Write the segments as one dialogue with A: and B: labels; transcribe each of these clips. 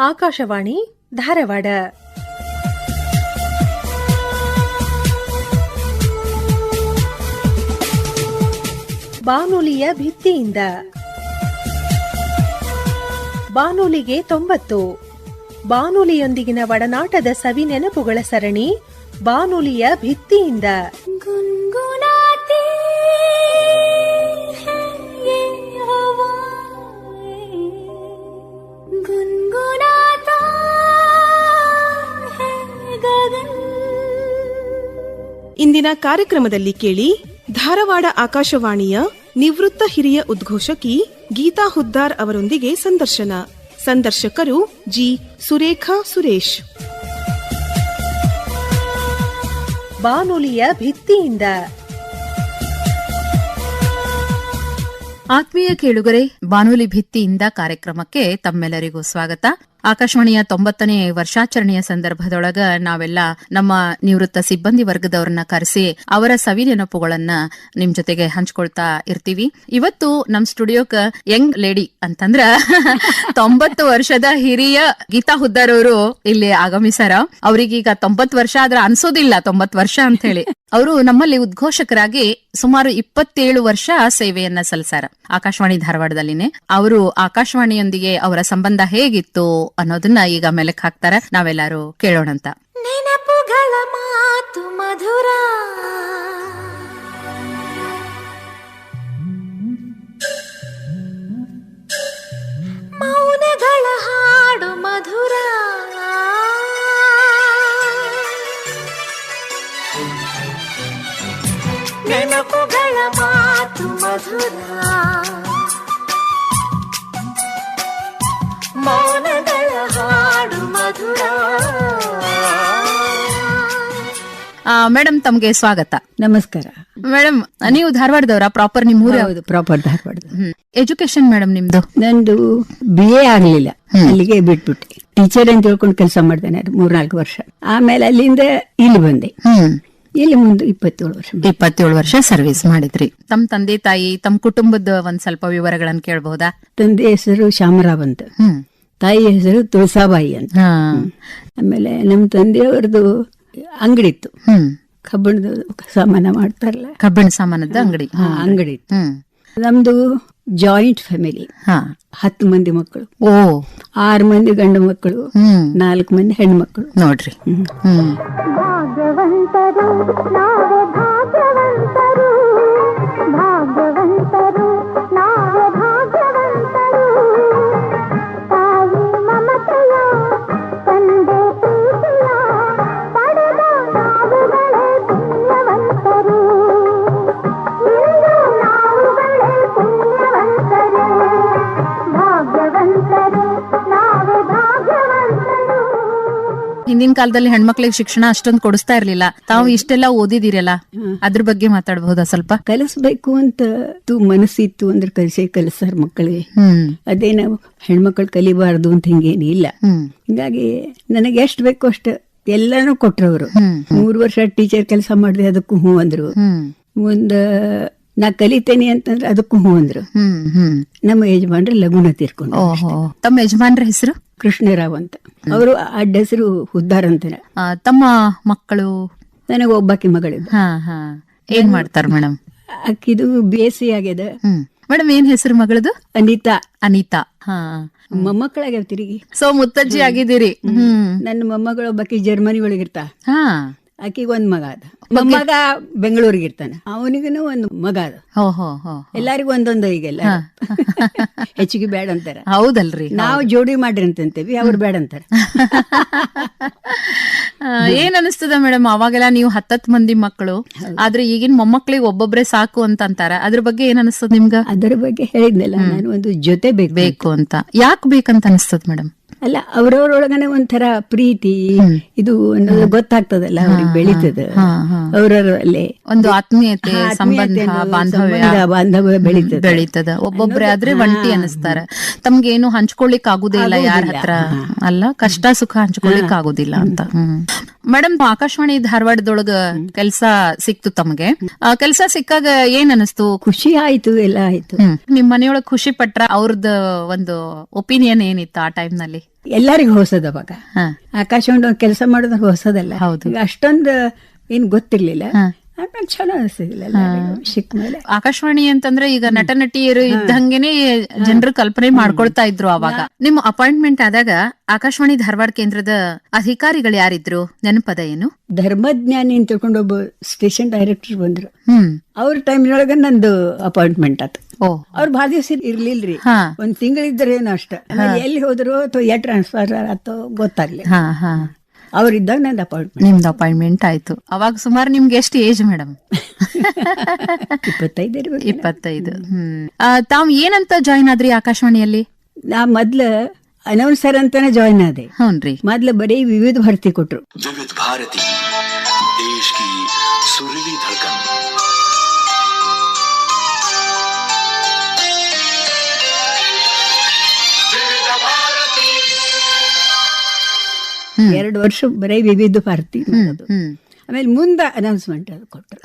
A: ಆಕಾಶವಾಣಿ ಧಾರವಾಡ. ಬಾನುಲಿಯ ಭಿತ್ತಿಯಿಂದ ಬಾನುಲಿಗೆ 90. ಬಾನುಲಿಯೊಂದಿಗಿನ ಒಡನಾಟದ ಸವಿ ನೆನಪುಗಳ ಸರಣಿ ಬಾನುಲಿಯ ಭಿತ್ತಿಯಿಂದ.
B: ಇಂದಿನ ಕಾರ್ಯಕ್ರಮದಲ್ಲಿ ಕೇಳಿ ಧಾರವಾಡ ಆಕಾಶವಾಣಿಯ ನಿವೃತ್ತ ಹಿರಿಯ ಉದ್ಘೋಷಕಿ ಗೀತಾ ಹುದ್ದಾರ್ ಅವರೊಂದಿಗೆ ಸಂದರ್ಶನ. ಸಂದರ್ಶಕರು ಜಿ. ಸುರೇಖಾ ಸುರೇಶ್.
A: ಬಾನುಲಿಯ ಭಿತ್ತಿಯಿಂದ.
C: ಆತ್ಮೀಯ ಕೇಳುಗರೆ, ಬಾನುಲಿ ಭಿತ್ತಿಯಿಂದ ಕಾರ್ಯಕ್ರಮಕ್ಕೆ ತಮ್ಮೆಲ್ಲರಿಗೂ ಸ್ವಾಗತ. ಆಕಾಶವಾಣಿಯ 90ನೇ ವರ್ಷಾಚರಣೆಯ ಸಂದರ್ಭದೊಳಗ ನಾವೆಲ್ಲ ನಮ್ಮ ನಿವೃತ್ತ ಸಿಬ್ಬಂದಿ ವರ್ಗದವರನ್ನ ಕರೆಸಿ ಅವರ ಸವಿ ನೆನಪುಗಳನ್ನ ನಿಮ್ ಜೊತೆಗೆ ಹಂಚ್ಕೊಳ್ತಾ ಇರ್ತೀವಿ. ಇವತ್ತು ನಮ್ ಸ್ಟುಡಿಯೋಕ್ ಯಂಗ್ ಲೇಡಿ ಅಂತಂದ್ರ 90 ವರ್ಷದ ಹಿರಿಯ ಗೀತಾ ಹುದ್ದಾರ್ ಅವರು ಇಲ್ಲಿ ಆಗಮಿಸಾರ. ಅವ್ರಿಗೀಗ 90 ವರ್ಷ ಆದ್ರ ಅನ್ಸೋದಿಲ್ಲ 90 ವರ್ಷ ಅಂತ ಹೇಳಿ. ಅವರು ನಮ್ಮಲ್ಲಿ ಉದ್ಘೋಷಕರಾಗಿ ಸುಮಾರು 27 ವರ್ಷ ಸೇವೆಯನ್ನ ಸಲ್ಲಿಸಾರ ಆಕಾಶವಾಣಿ ಧಾರವಾಡದಲ್ಲಿನೇ. ಅವರು ಆಕಾಶವಾಣಿಯೊಂದಿಗೆ ಅವರ ಸಂಬಂಧ ಹೇಗಿತ್ತು ಅನ್ನೋದನ್ನ ಈಗ ಮೆಲಕ್ ಹಾಕ್ತಾರ. ನಾವೆಲ್ಲರೂ ಕೇಳೋಣಂತ.
D: ನೆನಪುಗಳ ಮಾತು ಮಧುರ, ಮೌನಗಳ ಹಾಡು ಮಧುರ, ನೆನಪುಗಳ ಮಾತು ಮಧುರ, ಮೌನಗಳ ಹಾಡು ಮಧುರ.
C: ಮೇಡಮ್, ತಮ್ಗೆ ಸ್ವಾಗತ.
E: ನಮಸ್ಕಾರ
C: ಮೇಡಮ್, ನೀವು ಧಾರವಾಡದವರ? ಪ್ರಾಪರ್ ನಿಮ್ ಊರ?
E: ಹೌದು, ಪ್ರಾಪರ್ ಧಾರವಾಡ.
C: ಎಜುಕೇಶನ್ ಮೇಡಮ್ ನಿಮ್ದು?
E: ನಂದು BA ಆಗ್ಲಿಲ್ಲ, ಅಲ್ಲಿಗೆ ಬಿಟ್ಬಿಟ್ಟೆ. ಟೀಚರ್ ಅಂತ ಹೇಳ್ಕೊಂಡು ಕೆಲಸ ಮಾಡ್ತೇನೆ 3-4 ವರ್ಷ. ಆಮೇಲೆ ಅಲ್ಲಿಂದ ಇಲ್ಲಿ ಬಂದೆ. ಇಲ್ಲಿ ಮುಂದೆ 27
C: ವರ್ಷ ಸರ್ವಿಸ್ ಮಾಡಿದ್ರಿ. ತಮ್ ತಂದೆ ತಾಯಿ, ತಮ್ ಕುಟುಂಬದ ಒಂದ್ ಸ್ವಲ್ಪ ವಿವರಗಳನ್ನ ಕೇಳಬಹುದಾ?
E: ತಂದೆ ಹೆಸರು ಶ್ಯಾಮರಾವ್ ಅಂತ, ತಾಯಿ ಹೆಸರು ತುಳಸಾಬಾಯಿ ಅಂತ. ಆಮೇಲೆ ನಮ್ ತಂದೆಯವ್ರದ್ದು ಅಂಗಡಿ ಇತ್ತು, ಕಬ್ಬಿಣದ ಸಾಮಾನ ಮಾಡ್ತಾರಲ್ಲ,
C: ಕಬ್ಬಿಣ ಸಾಮಾನದ ಅಂಗಡಿ
E: ಅಂಗಡಿ ಇತ್ತು. ನಮ್ದು ಜಾಯಿಂಟ್ ಫ್ಯಾಮಿಲಿ. 10 ಮಂದಿ ಮಕ್ಕಳು, 6 ಮಂದಿ ಗಂಡು ಮಕ್ಕಳು, 4 ಮಂದಿ ಹೆಣ್ಮಕ್ಳು.
C: ನೋಡ್ರಿ.
D: ಭಾಗ್ಯವಂತರು ನಾವೇ, ಭಾಗ್ಯವಂತರು, ಭಾಗ್ಯವಂತರು ನಾವೇ, ಭಾಗ್ಯವಂತರು. ತಾಯಿ ಮಮತೆಯ, ತಂದೆ ಪ್ರೀತಿಯ ಪಡೆದ ನಾವುಗಳೇ ಪುಣ್ಯವಂತರು. ಇಂದು ನಾವುಗಳೇ ಪುಣ್ಯವಂತರು, ಭಾಗ್ಯವಂತರು ನಾವೇ, ಭಾಗ್ಯವಂತರು.
C: ಹಿಂದಿನ ಕಾಲದಲ್ಲಿ ಹೆಣ್ಮಕ್ಳಿಗೆ ಶಿಕ್ಷಣ ಅಷ್ಟೊಂದು ಕೊಡಿಸ್ತಾ ಇರ್ಲಿಲ್ಲ. ತಾವು ಇಷ್ಟೆಲ್ಲ ಓದಿದಿರಲ್ಲ, ಅದ್ರ ಬಗ್ಗೆ ಮಾತಾಡಬಹುದಾ ಸ್ವಲ್ಪ?
E: ಕಲಿಸ್ಬೇಕು ಅಂತ ಮನಸ್ಸಿತ್ತು ಅಂದ್ರೆ ಕಲಿಸ್ತಾರ ಮಕ್ಕಳಿಗೆ. ಅದೇ ನಾವು ಹೆಣ್ಮಕ್ಳು ಕಲಿಬಾರ್ದು ಅಂತ ಹಿಂಗೇನಿಲ್ಲ. ಹಿಂಗಾಗಿ ನನಗೆ ಎಷ್ಟು ಬೇಕು ಅಷ್ಟು ಎಲ್ಲಾನು ಕೊಟ್ರವ್ರು. 3 ವರ್ಷ ಟೀಚರ್ ಕೆಲಸ ಮಾಡಿದೆ, ಅದಕ್ಕೂ ಹೂ ಅಂದ್ರು. ನಾ ಕಲಿತೇನೆ ಅಂತಂದ್ರೆ ಅದಕ್ಕೂ ಹೂ ಅಂದ್ರು. ನಮ್ಮ ಯಜಮಾನ್ರೆ ಲಗುನ ತೀರ್ಕೊಂಡು.
C: ತಮ್ಮ ಯಜಮಾನ್ರ ಹೆಸರು?
E: ಕೃಷ್ಣರಾವ್ ಅಂತ. ಅವರು ಅಡ್ಡ ಹೆಸರು ಹುದ್ದಾರ್ ಅಂತಾನೆ.
C: ತಮ್ಮ ಮಕ್ಕಳು?
E: ನನಗೆ ಒಬ್ಬಾಕಿ ಮಗಳಿದ್ದು.
C: ಏನ್ ಮಾಡ್ತಾರ ಮೇಡಮ್?
E: ಅಕ್ಕಿದು BSc ಆಗ್ಯದ.
C: ಮೇಡಮ್, ಏನ್ ಹೆಸರು ಮಗಳದು?
E: ಅನಿತಾ.
C: ಅನಿತಾ.
E: ಮೊಮ್ಮಕ್ಕಳಾಗ್ಯಾವ ತಿರುಗಿ.
C: ಸೊ ಮುತ್ತಜ್ಜಿ ಆಗಿದ್ದೀರಿ.
E: ನನ್ನ ಮೊಮ್ಮಗಳು ಒಬ್ಬಾಕಿ ಜರ್ಮನಿ ಒಳಗಿರ್ತಾ, ಆಕಿಗೆ ಒಂದ್ ಮಗ ಅದ. ಮೊಮ್ಮಗ ಬೆಂಗಳೂರಿಗೆ ಇರ್ತಾನ, ಅವನಿಗೂ ಒಂದು ಮಗ ಅದ. ಎಲ್ಲಾರಿಗೂ ಒಂದೊಂದು. ಈಗೆಲ್ಲ ಹೆಚ್ಚಿಗೆ ಬೇಡ ಅಂತಾರ.
C: ಹೌದಲ್ರಿ,
E: ನಾವು ಜೋಡಿ ಮಾಡ್ರಿ ಅಂತಂತೇವಿ, ಅವ್ರು ಬೇಡ ಅಂತಾರ.
C: ಏನ್ ಅನಿಸ್ತದ ಮೇಡಮ್, ಅವಾಗೆಲ್ಲ ನೀವು 10 ಮಂದಿ ಮಕ್ಕಳು, ಆದ್ರೆ ಈಗಿನ ಮೊಮ್ಮಕ್ಳಿಗೆ ಒಬ್ಬೊಬ್ರೆ ಸಾಕು ಅಂತ ಅಂತಾರ. ಅದ್ರ ಬಗ್ಗೆ ಏನ್ ಅನಿಸ್ತದ ನಿಮ್ಗ?
E: ಅದರ ಬಗ್ಗೆ ಹೇಳಿದ್ನಲ್ಲ ನಾನು, ಒಂದು ಜೊತೆ ಬೇಕು
C: ಅಂತ. ಯಾಕೆ ಬೇಕಂತ ಅನಿಸ್ತದ ಮೇಡಮ್?
E: ಅಲ್ಲ, ಅವ್ರವ್ರೊಳಗನೆ ಒಂಥರ ಪ್ರೀತಿ ಇದು ಅನ್ನೋದು ಗೊತ್ತಾಗ್ತದಲ್ಲ, ಅವ್ರಿಗೆ ಬೆಳೀತದ. ಅವರಲ್ಲೇ
C: ಒಂದು ಆತ್ಮೀಯತೆ, ಸಂಬಂಧ,
E: ಬಾಂಧವ್ಯ
C: ಬೆಳೀತದ. ಒಬ್ಬೊಬ್ರೆ ಆದ್ರೆ ಒಂಟಿ ಅನಿಸ್ತಾರ. ತಮ್ಗೇನು ಹಂಚ್ಕೊಳ್ಳಿಕ್ ಆಗುದಿಲ್ಲ ಯಾರ ಹತ್ರ, ಅಲ್ಲ ಕಷ್ಟ ಸುಖ ಹಂಚ್ಕೊಳ್ಳಿಕ್ ಆಗುದಿಲ್ಲ ಅಂತ. ಮೇಡಮ್, ಆಕಾಶವಾಣಿ ಧಾರವಾಡದೊಳಗ ಕೆಲ್ಸ ಸಿಕ್ತು ತಮಗೆ. ಕೆಲ್ಸ ಸಿಕ್ಕಾಗ ಏನ್ ಅನಿಸ್ತು?
E: ಖುಷಿ ಆಯ್ತು, ಎಲ್ಲ ಆಯ್ತು.
C: ನಿಮ್ ಮನೆಯೊಳಗ್ ಖುಷಿ ಪಟ್ರ? ಅವ್ರದ್ದು ಒಂದು ಒಪಿನಿಯನ್ ಏನಿತ್ತು ಆ ಟೈಮ್ ನಲ್ಲಿ?
E: ಎಲ್ಲರಿಗೂ ಹೊಸದ ಅವಾಗ. ಆಕಾಶವಾಣಿ ಕೆಲಸ ಮಾಡೋದ್ರ ಹೊಸದಲ್ಲ.
C: ಹೌದು.
E: ಅಷ್ಟೊಂದು ಏನ್ ಗೊತ್ತಿರ್ಲಿಲ್ಲ. ಆಮೇಲೆ ಚಲೋ ಅನಿಸ್ತಿಲ್ಲ ಸಿಕ್ಕ ಮೇಲೆ.
C: ಆಕಾಶವಾಣಿ ಅಂತಂದ್ರೆ ಈಗ ನಟ ನಟಿಯರು ಇದ್ದಂಗೆನೆ ಜನರು ಕಲ್ಪನೆ ಮಾಡ್ಕೊಳ್ತಾ ಇದ್ರು ಅವಾಗ. ನಿಮ್ಮ ಅಪಾಯಿಂಟ್ಮೆಂಟ್ ಆದಾಗ ಆಕಾಶವಾಣಿ ಧಾರವಾಡ ಕೇಂದ್ರದ ಅಧಿಕಾರಿಗಳು ಯಾರಿದ್ರು, ನೆನಪದ ಏನು?
E: ಧರ್ಮಜ್ಞಾನಿ ಅಂತ ತಿಳ್ಕೊಂಡು ಒಬ್ಬ ಸ್ಟೇಷನ್ ಡೈರೆಕ್ಟರ್ ಬಂದ್ರು. ಅವ್ರ ಟೈಮ್ನೊಳಗ ನಂದು ಅಪಾಯಿಂಟ್ಮೆಂಟ್ ಆತು. ಅವ್ರು ಭಾಳ ದಿವಸ ಇರ್ಲಿಲ್ರಿ, ಒಂದ್ ತಿಂಗಳಿದ್ರೇನು ಅಷ್ಟ. ಎಲ್ಲಿ ಹೋದ್ರು ಅಥವಾ ಎಲ್ಲಿ ಟ್ರಾನ್ಸ್ಫರ್ ಆತೋ ಗೊತ್ತಾಗ್ಲಿ. ಅವ್ರಿದ್ದಾಗ ನಂದು ಅಪಾಯಿಂಟ್ಮೆಂಟ್.
C: ನಿಮ್ದು ಅಪಾಯಿಂಟ್ಮೆಂಟ್ ಆಯ್ತು. ಅವಾಗ ಸುಮಾರು ನಿಮ್ಗೆ ಎಷ್ಟು ಏಜ್ ಮೇಡಮ್? 25. ತಾವ್ ಏನಂತ ಜಾಯಿನ್ ಆದ್ರಿ ಆಕಾಶವಾಣಿಯಲ್ಲಿ?
E: ನಾ ಮೊದ್ಲ ಅನೌನ್ಸರ್ ಅಂತಾನೆ ಜಾಯಿನ್ ಆದೆ.
C: ಹೌನ್ರಿ.
E: ಮೊದ್ಲು ಬರೀ ವಿವಿಧ ಭಾರತಿ ಕೊಟ್ರು.
F: ವಿವಿಧ ಭಾರತಿ ದೇಶ್ ಕಿ ಸುರೀಲಿ ಧಡ್ಕನ್.
E: ಎರಡು ವರ್ಷ ಬರೀ ವಿವಿಧ ಭಾರತಿ ಮಾಡೋದು. ಆಮೇಲೆ ಮುಂದೆ ಅನೌನ್ಸ್ಮೆಂಟ್ ಅದು ಕೊಟ್ಟರು.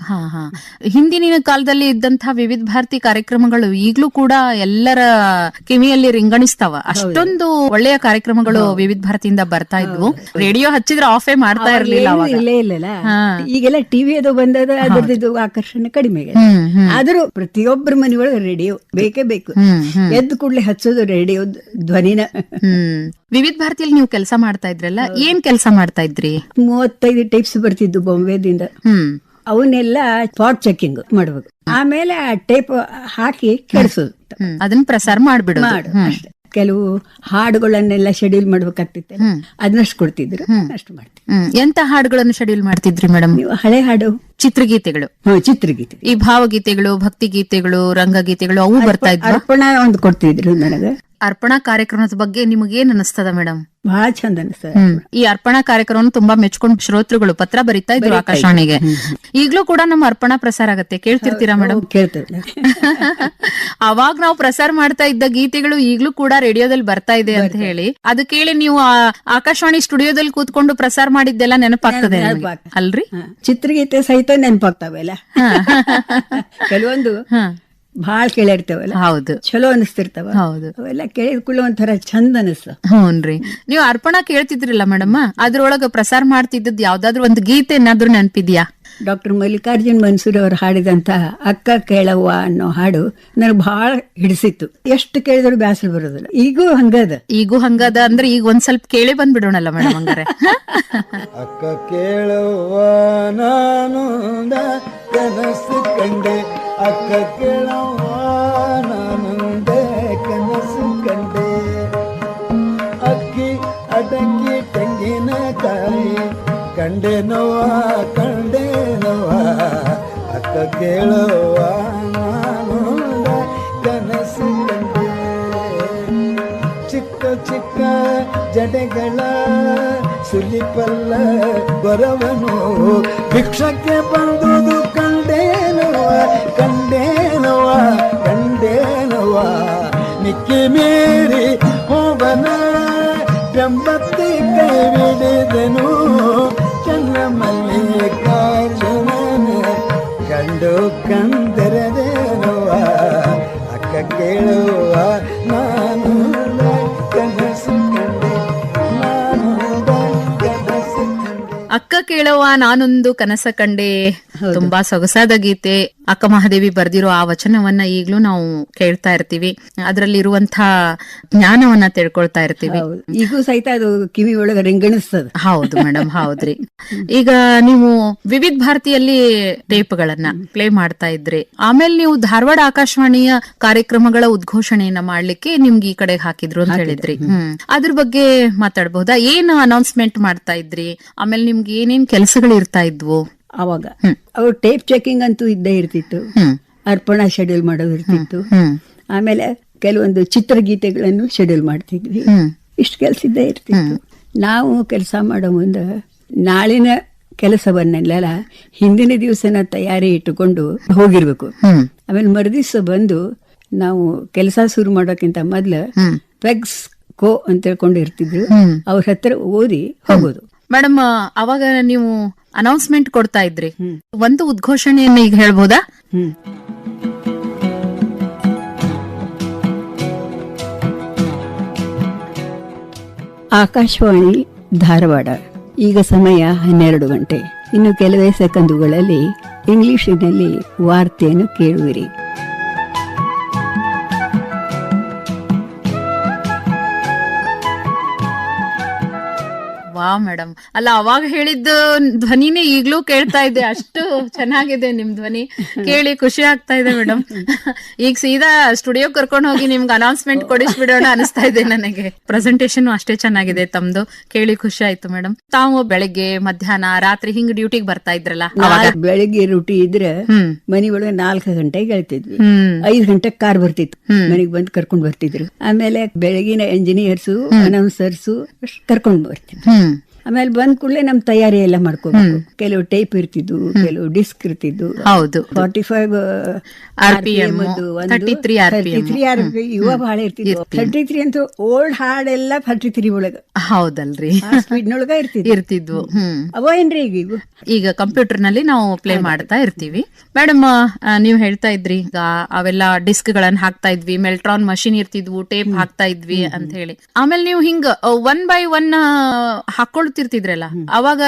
C: ಹಿಂದಿನ ಕಾಲದಲ್ಲಿ ಇದ್ದಂತಹ ವಿವಿಧ ಭಾರತಿ ಕಾರ್ಯಕ್ರಮಗಳು ಈಗ್ಲೂ ಕೂಡ ಎಲ್ಲರ ಕಿವಿಯಲ್ಲಿ ರಿಂಗಣಿಸ್ತಾವ. ಅಷ್ಟೊಂದು ಒಳ್ಳೆಯ ಕಾರ್ಯಕ್ರಮಗಳು ವಿವಿಧ ಭಾರತಿಯಿಂದ ಬರ್ತಾ ಇದ್ವು. ರೇಡಿಯೋ ಹಚ್ಚಿದ್ರೆ ಆಫೇ ಮಾಡ್ತಾ ಇರ್ಲಿಲ್ಲ.
E: ಇಲ್ಲ ಈಗೆಲ್ಲ ಟಿವಿ ಅದು ಬಂದದ, ಅದ್ರದ್ದು ಆಕರ್ಷಣೆ ಕಡಿಮೆ. ಆದ್ರೂ ಪ್ರತಿಯೊಬ್ಬರ ಮನೆಯೊಳಗೆ ರೇಡಿಯೋ ಬೇಕೇ ಬೇಕು. ಎದ್ದು ಕೂಡ್ಲೆ ಹಚ್ಚೋದು ರೇಡಿಯೋ ಧ್ವನಿನ.
C: ವಿವಿಧ ಭಾರತಿಯಲ್ಲಿ ನೀವು ಕೆಲಸ ಮಾಡ್ತಾ ಇದ್ರಲ್ಲ, ಏನ್ ಕೆಲಸ ಮಾಡ್ತಾ ಇದ್ರಿ?
E: 35 ಟೈಪ್ಸ್ ಬರ್ತಿದ್ದು ಬಾಂಬೆದಿಂದ. ಅವನ್ನೆಲ್ಲ ಸ್ಪಾಟ್ ಚೆಕಿಂಗ್ ಮಾಡ್ಬೇಕು. ಆಮೇಲೆ ಆ ಟೇಪ್ ಹಾಕಿ ಕೆಡಿಸೋದು,
C: ಅದನ್ನ ಪ್ರಸಾರ ಮಾಡ್ಬಿಡೋದು.
E: ಅಷ್ಟೇ. ಕೆಲವು ಹಾಡುಗಳನ್ನೆಲ್ಲ ಶೆಡ್ಯೂಲ್ ಮಾಡ್ಬೇಕಾಗ್ತಿತ್ತು, ಅದನ್ನಷ್ಟು ಕೊಡ್ತಿದ್ರು, ಅಷ್ಟು ಮಾಡ್ತಿದ್ರು.
C: ಎಂತ ಹಾಡುಗಳನ್ನು ಶೆಡ್ಯೂಲ್ ಮಾಡ್ತಿದ್ರಿ ಮೇಡಮ್?
E: ನೀವು ಹಳೆ ಹಾಡು,
C: ಚಿತ್ರಗೀತೆಗಳು,
E: ಚಿತ್ರಗೀತೆ,
C: ಈ ಭಾವಗೀತೆಗಳು, ಭಕ್ತಿ ಗೀತೆಗಳು, ರಂಗಗೀತೆಗಳು ಅವು ಬರ್ತಾ ಇದ್ವು.
E: ಅರ್ಪಣಾ ಒಂದು ಕೊಡ್ತಿದ್ರು ನನಗೆ.
C: ಅರ್ಪಣಾ ಕಾರ್ಯಕ್ರಮದ ಬಗ್ಗೆ ನಿಮಗೇನ್ ಅನಿಸ್ತದ ಮೇಡಮ್?
E: ಬಹಳ ಚಂದ ಅನಿಸ್ತದ.
C: ಈ ಅರ್ಪಣಾ ಕಾರ್ಯಕ್ರಮ ತುಂಬಾ ಮೆಚ್ಕೊಂಡು ಶ್ರೋತೃಗಳು ಪತ್ರ ಬರೀತಾ ಇದ್ರು ಆಕಾಶವಾಣಿಗೆ. ಈಗ್ಲೂ ಕೂಡ ನಮ್ಮ ಅರ್ಪಣಾ ಪ್ರಸಾರ ಆಗತ್ತೆ, ಕೇಳ್ತಿರ್ತೀರಾ ಮೇಡಮ್?
E: ಕೇಳ್ತೇವೆ.
C: ಅವಾಗ ನಾವು ಪ್ರಸಾರ ಮಾಡ್ತಾ ಇದ್ದ ಗೀತೆಗಳು ಈಗ್ಲೂ ಕೂಡ ರೇಡಿಯೋದಲ್ಲಿ ಬರ್ತಾ ಇದೆ ಅಂತ ಹೇಳಿ, ಅದು ಕೇಳಿ ನೀವು ಆಕಾಶವಾಣಿ ಸ್ಟುಡಿಯೋದಲ್ಲಿ ಕೂತ್ಕೊಂಡು ಪ್ರಸಾರ ಮಾಡಿದ್ದೆಲ್ಲ ನೆನಪಾಗ್ತದೆ ಅಲ್ರಿ?
E: ಚಿತ್ರಗೀತೆ ಸಹಿತ ನೆನಪಾಗ್ತಾವೆಲ್ಲ. ಕೆಲವೊಂದು ಭಾಳ ಕೇಳಿರ್ತೇವಲ್ಲ, ಹೌದು, ಚಲೋ ಅನಿಸ್ತಿರ್ತಾವ. ಹೌದು, ಅವೆಲ್ಲ ಕೇಳಿದ್ಕೊಳ್ಳೋ ಒಂಥರ ಚಂದ ಅನಿಸ್ತ.
C: ಹ್ಞೂನ್ರಿ. ನೀವು ಅರ್ಪಣಾ ಕೇಳ್ತಿದ್ರಲ್ಲ ಮೇಡಮ್, ಅದ್ರೊಳಗ ಪ್ರಸಾರ ಮಾಡ್ತಿದ್ದದ್ ಯಾವ್ದಾದ್ರು ಒಂದು ಗೀತೆ ಏನಾದ್ರು ನೆನಪಿದ್ಯಾ?
E: ಡಾಕ್ಟರ್ ಮಲ್ಲಿಕಾರ್ಜುನ್ ಮನ್ಸೂರ್ ಅವರು ಹಾಡಿದಂತ ಅಕ್ಕ ಕೇಳವ್ವ ಅನ್ನೋ ಹಾಡು ನನಗೆ ಬಹಳ ಹಿಡಿಸಿತ್ತು. ಎಷ್ಟು ಕೇಳಿದ್ರು ಬ್ಯಾಸರ ಬರೋದಿಲ್ಲ. ಈಗೂ ಹಂಗದ ಅಂದ್ರೆ ಈಗ ಒಂದ್ ಸ್ವಲ್ಪ ಕೇಳಿ ಬಂದ್ಬಿಡೋಣಲ್ಲ ಮೇಡಮ್ ಹಂಗಾರೆ.
G: ಅಕ್ಕ ಕೇಳವ್ವ ನಾನು ಕನಸು ಕಂಡೆ, ಅಕ್ಕ ಕೇಳವ್ವ ನಾನಂದೆ ಕನಸು ಕಂಡೆ, ಅಕ್ಕಿ ಅಡಕ್ಕಿ ತೆಂಗಿನಕಾಯಿ ಕಂಡೆನವ್ವ ಕಂಡೆನವ್ವ, ಅಕ್ಕ ಕೇಳವ್ವ ನಾನು ಕನಸು ಕಂಡೆ. ಚಿಕ್ಕ ಚಿಕ್ಕ ಜಡೆಗಳ ಸುಲಿಪಲ್ಲ ಬರವನು ಭಿಕ್ಷಕ್ಕೆ ಬಂದುದು ಕಂಡೇನವ್ವ ಕಂಡೇನವ್ವ ಕಂಡೇನವ್ವ, ನಿಕ್ಕಿ ಮೀರಿ ಹೋಗನ ಬೆಂಬತ್ತಿ ಕೈ ಬಿಡಿದೆನು, ಚನ್ನ ಮಲ್ಲಿಕಾರ್ಜುನನ ಕಂಡು ಕಂದರದೇನವ್ವ, ಅಕ್ಕ ಕೇಳುವ ನಾನು ಕನಸು ಕಂಡೆ, ನಾನು ಕನಸು ಕಂಡೆ.
C: ಅಕ್ಕ ಕೇಳುವ ನಾನೊಂದು ಕನಸ ಕಂಡೆ, ತುಂಬಾ ಸೊಗಸಾದ ಗೀತೆ. ಅಕ್ಕ ಮಹಾದೇವಿ ಬರ್ದಿರೋ ಆ ವಚನವನ್ನ ಈಗ್ಲೂ ನಾವು ಕೇಳ್ತಾ ಇರ್ತೀವಿ, ಅದರಲ್ಲಿರುವಂತಹ ಜ್ಞಾನವನ್ನ ತಿಳ್ಕೊಳ್ತಾ ಇರ್ತೀವಿ.
E: ಈಗೂ ಸಹಿತ ಅದು ಕಿವಿ ಒಳಗೆ ರಿಂಗಣಿಸ್ತದ.
C: ಹೌದು ಮೇಡಮ್, ಹೌದ್ರಿ. ಈಗ ನೀವು ವಿವಿಧ ಭಾರತಿಯಲ್ಲಿ ಟೇಪ್ಗಳನ್ನ ಪ್ಲೇ ಮಾಡ್ತಾ ಇದ್ರಿ, ಆಮೇಲೆ ನೀವು ಧಾರವಾಡ ಆಕಾಶವಾಣಿಯ ಕಾರ್ಯಕ್ರಮಗಳ ಉದ್ಘೋಷಣೆಯನ್ನ ಮಾಡ್ಲಿಕ್ಕೆ ನಿಮ್ಗೆ ಈ ಕಡೆ ಹಾಕಿದ್ರು ಅಂತ ಹೇಳಿದ್ರಿ. ಅದ್ರ ಬಗ್ಗೆ ಮಾತಾಡಬಹುದಾ? ಏನ್ ಅನೌನ್ಸ್ಮೆಂಟ್ ಮಾಡ್ತಾ ಇದ್ರಿ? ಆಮೇಲೆ ನಿಮ್ಗೆ ಏನೇನ್ ಕೆಲಸಗಳು ಇರ್ತಾ ಇದ್ವು
E: ಅವಾಗ? ಅವ್ರು ಟೇಪ್ ಚೆಕಿಂಗ್ ಅಂತೂ ಇದ್ದೇ ಇರ್ತಿತ್ತು, ಅರ್ಪಣಾ ಶೆಡ್ಯೂಲ್ ಮಾಡೋದು ಇರ್ತಿತ್ತು, ಆಮೇಲೆ ಕೆಲವೊಂದು ಚಿತ್ರಗೀತೆಗಳನ್ನು ಶೆಡ್ಯೂಲ್ ಮಾಡ್ತಿದ್ವಿ. ಇಷ್ಟು ಕೆಲಸ ಇದ್ದೇ ಇರ್ತಿತ್ತು. ನಾವು ಕೆಲಸ ಮಾಡೋ ಮುಂದೆ ನಾಳಿನ ಕೆಲಸವನ್ನೆಲ್ಲ ಹಿಂದಿನ ದಿವಸನ ತಯಾರಿ ಇಟ್ಟುಕೊಂಡು ಹೋಗಿರ್ಬೇಕು. ಆಮೇಲೆ ಮರುದಿವ್ಸ ಬಂದು ನಾವು ಕೆಲಸ ಶುರು ಮಾಡೋಕ್ಕಿಂತ ಮೊದ್ಲು ಪೆಗ್ಸ್ ಕೋ ಅಂತ ಹೇಳ್ಕೊಂಡು ಇರ್ತಿದ್ರು, ಅವ್ರ ಹತ್ರ ಓದಿ ಹೋಗೋದು.
C: ಮೇಡಮ್, ಅವಾಗ ನೀವು ಅನೌನ್ಸ್ಮೆಂಟ್ ಕೊಡ್ತಾ ಇದ್ರಿ, ಒಂದು ಉದ್ಘೋಷಣೆಯನ್ನ ಈಗ ಹೇಳ್ಬೋದಾ?
E: ಆಕಾಶವಾಣಿ ಧಾರವಾಡ, ಈಗ ಸಮಯ 12 ಗಂಟೆ. ಇನ್ನು ಕೆಲವೇ ಸೆಕೆಂಡುಗಳಲ್ಲಿ ಇಂಗ್ಲಿಷಿನಲ್ಲಿ ವಾರ್ತೆಯನ್ನು ಕೇಳುವಿರಿ.
C: ವಾ ಮೇಡಮ್, ಅಲ್ಲ ಅವಾಗ ಹೇಳಿದ್ದು ಧ್ವನಿನೇ ಈಗ್ಲೂ ಕೇಳ್ತಾ ಇದೆ, ಅಷ್ಟು ಚೆನ್ನಾಗಿದೆ ನಿಮ್ ಧ್ವನಿ, ಕೇಳಿ ಖುಷಿ ಆಗ್ತಾ ಇದೆ ಮೇಡಮ್. ಈಗ ಸೀದಾ ಸ್ಟುಡಿಯೋ ಕರ್ಕೊಂಡು ಹೋಗಿ ನಿಮ್ಗೆ ಅನೌನ್ಸ್ಮೆಂಟ್ ಕೊಡಿಸ್ಬಿಡೋಣ ಅನಿಸ್ತಾ ಇದೆ ನನಗೆ. ಪ್ರೆಸೆಂಟೇಶನ್ ಅಷ್ಟೇ ಚೆನ್ನಾಗಿದೆ ತಮ್ದು, ಕೇಳಿ ಖುಷಿ ಆಯ್ತು ಮೇಡಮ್. ತಾವು ಬೆಳಿಗ್ಗೆ, ಮಧ್ಯಾಹ್ನ, ರಾತ್ರಿ ಹಿಂಗ್ ಡ್ಯೂಟಿಗೆ ಬರ್ತಾ ಇದ್ರಲ್ಲ?
E: ಬೆಳಿಗ್ಗೆ ಡ್ಯೂಟಿ ಇದ್ರೆ ಮನಿ ಒಳಗೆ 4 ಗಂಟೆಗೆ ಹೇಳ್ತಿದ್ವಿ, 5 ಗಂಟೆಗೆ ಕಾರ್ ಬರ್ತಿತ್ತು, ಮನೆಗೆ ಬಂದು ಕರ್ಕೊಂಡ್ ಬರ್ತಿದ್ರು. ಆಮೇಲೆ ಬೆಳಗಿನ ಎಂಜಿನಿಯರ್ಸು, ಅನೌನ್ಸರ್ಸು ಕರ್ಕೊಂಡ್ ಬರ್ತಿದ್ರು. ಆಮೇಲೆ ಬಂದ್ ಕೂಡಲೇ ನಮ್ ತಯಾರಿ ಎಲ್ಲ ಮಾಡ್ಕೋಬೇಕು. ಕೆಲವು ಟೈಪ್ ಇರ್ತಿದ್ವು, ಕೆಲವು ಡಿಸ್ಕ್ ಇರ್ತಿದ್ವು. 45 RPM, 33 RPM ಇವ ಬಹಳ ಇರ್ತಿದ್ವು. 33 ಅಂತೂ ಓಲ್ಡ್ ಹಾಡೆಲ್ಲ 33 ಒಳಗ, ಹೌದಲ್ರಿ, ಸ್ಪೀಡ್ನೊಳಗ ಇರ್ತಿದ್ವು. ಅವ ಏನ್ರಿ
C: ಈಗ ಕಂಪ್ಯೂಟರ್ ನಲ್ಲಿ ನಾವು ಪ್ಲೇ ಮಾಡ್ತಾ ಇರ್ತೀವಿ. ಮೇಡಮ್, ನೀವ್ ಹೇಳ್ತಾ ಇದ್ರಿ ಈಗ ಅವೆಲ್ಲ ಡಿಸ್ಕ್ ಗಳನ್ನ ಹಾಕ್ತಾ ಇದ್ವಿ, ಮೆಲ್ಟ್ರಾನ್ ಮಷಿನ್ ಇರ್ತಿದ್ವು, ಟೇಪ್ ಹಾಕ್ತಾ ಇದ್ವಿ ಅಂತ ಹೇಳಿ. ಆಮೇಲೆ ನೀವು ಹಿಂಗ 1 by 1 ಹಾಕೊಳ್ತಿರ್ತಿದ್ರಲ್ಲ, ಅವಾಗ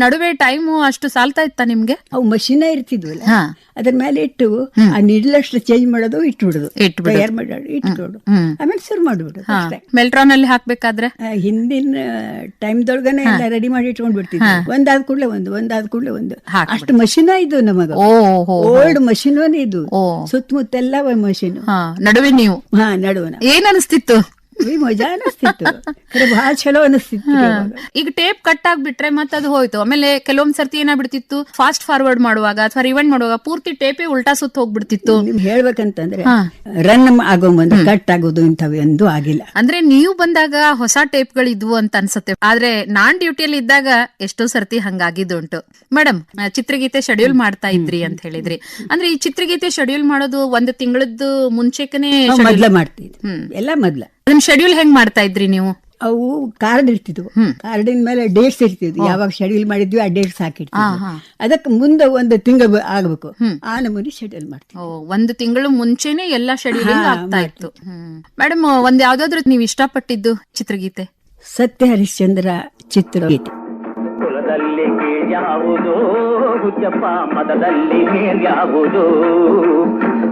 C: ನಡುವೆ ಟೈಮ್ ಅಷ್ಟು ಸಾಲ್ತಾ ಇತ್ತ ನಿಮ್ಗೆ?
E: ಅವು ಮಷಿನ್ ಇರ್ತಿದ್ವಲ್ಲ, ಅದ್ರ ಮೇಲೆ ಇಟ್ಟು ಆ ನಿಡ್ಲಷ್ಟು ಚೇಂಜ್ ಮಾಡೋದು, ಇಟ್ಬಿಡುದು, ತಯಾರು ಮಾಡೋದು, ಇಟ್ಬಿಡು, ಆಮೇಲೆ ಶುರು ಮಾಡ್ಬಿಡುದು.
C: ಮೆಲ್ಟ್ರಾನ್ ಅಲ್ಲಿ ಹಾಕ್ಬೇಕಾದ್ರೆ
E: ಹಿಂದಿನ ಟೈಮ್ದೊಳಗನೆ ಎಲ್ಲ ರೆಡಿ ಮಾಡಿ ಇಟ್ಕೊಂಡ್ ಬಿಡ್ತಿದ್ವಿ. ಒಂದಾದ ಕೂಡಲೇ ಒಂದು ಅಷ್ಟು ಮಷಿನ್ ಇದು ನಮಗ. ಓಲ್ಡ್ ಮಷಿನ್ ಇದು, ಸುತ್ತಮುತ್ತೆಲ್ಲ ಮಷಿನ್.
C: ನಡುವೆ ನೀವು
E: ನಡುವನ
C: ಏನ್ ಅನಿಸ್ತಿತ್ತು?
E: ಮಜಾ ಅನಿಸ್ತಿತ್ತು, ಬಹಳ ಚಲೋ ಅನಿಸ್ತಿತ್ತು.
C: ಈಗ ಟೇಪ್ ಕಟ್ ಆಗ್ಬಿಟ್ರೆ ಮತ್ತೆ ಅದು ಹೋಯ್ತು. ಆಮೇಲೆ ಕೆಲವೊಂದ್ ಸರ್ತಿ ಏನಾಗ್ಬಿಡ್ತಿತ್ತು, ಫಾಸ್ಟ್ ಫಾರ್ವರ್ಡ್ ಮಾಡುವಾಗ ಅಥವಾ ರಿವೈಂಡ್ ಮಾಡುವಾಗ ಪೂರ್ತಿ ಟೇಪೇ ಉಲ್ಟಾ ಸುತ್ತ ಹೋಗ್ಬಿಡ್ತಿತ್ತು.
E: ನಿಮ್ಗೆ ಹೇಳ್ಬೇಕಂತಂದ್ರೆ ರನ್ ಆಗೋ ಮುಂದೆ ಕಟ್ ಆಗೋದು ಇಂಥವೆಂದೂ ಆಗಿಲ್ಲ.
C: ಅಂದ್ರೆ ನೀವು ಬಂದಾಗ ಹೊಸ ಟೇಪ್ ಗಳು ಇದ್ವು ಅಂತ ಅನ್ಸುತ್ತೆ, ಆದ್ರೆ ನಾನ್ ಡ್ಯೂಟಿಯಲ್ಲಿ ಇದ್ದಾಗ ಎಷ್ಟೋ ಸರ್ತಿ ಹಂಗಾಗಿದ್ದುಂಟು. ಮೇಡಮ್, ಚಿತ್ರಗೀತೆ ಶೆಡ್ಯೂಲ್ ಮಾಡ್ತಾ ಇದ್ರಿ ಅಂತ ಹೇಳಿದ್ರಿ. ಅಂದ್ರೆ ಈ ಚಿತ್ರಗೀತೆ ಶೆಡ್ಯೂಲ್ ಮಾಡೋದು 1 ತಿಂಗಳದ್ದು ಮುಂಚೆಕನೆ
E: ಮಾಡ್ತಿದ್ವಿ, ಎಲ್ಲ ಮೊದ್ಲ.
C: ಅದನ್ನ ಶೆಡ್ಯೂಲ್ ಹೆಂಗ್ ಮಾಡ್ತಾ ಇದ್ರಿ ನೀವು?
E: ಅವು ಕಾರ್ಡ್ ಇರ್ತಿದ್ವು, ಕಾರ್ಡಿನ ಮೇಲೆ ಡೇಟ್ಸ್ ಇರ್ತಿದ್ವು, ಯಾವಾಗ ಶೆಡ್ಯೂಲ್ ಮಾಡಿದ್ವಿ ಆ ಡೇಟ್ಸ್ ಹಾಕಿರ್ತೀವಿ. ಅದಕ್ಕೆ ಮುಂದೆ 1 ತಿಂಗಳು ಆಗ್ಬೇಕು, ಆ ನಮೂನಿ ಶೆಡ್ಯೂಲ್ ಮಾಡ್ತೀವಿ.
C: 1 ತಿಂಗಳು ಮುಂಚೆನೆ ಎಲ್ಲಾ ಶೆಡ್ಯೂಲಿಂಗ್ ಆಗ್ತಾ ಇತ್ತು. ಮೇಡಮ್, ಒಂದ್ ಯಾವ್ದಾದ್ರು ನೀವು ಇಷ್ಟಪಟ್ಟಿದ್ದು ಚಿತ್ರಗೀತೆ?
E: ಸತ್ಯ ಹರಿಶ್ಚಂದ್ರ ಚಿತ್ರಗೀತೆ.
H: ಕುಲದಲ್ಲಿ ಕೀಳ್ಯಾವುದೋ ಹುಚ್ಚಪ್ಪ, ಮತದಲ್ಲಿ ಮೇಲ್ಯಾವುದೋ,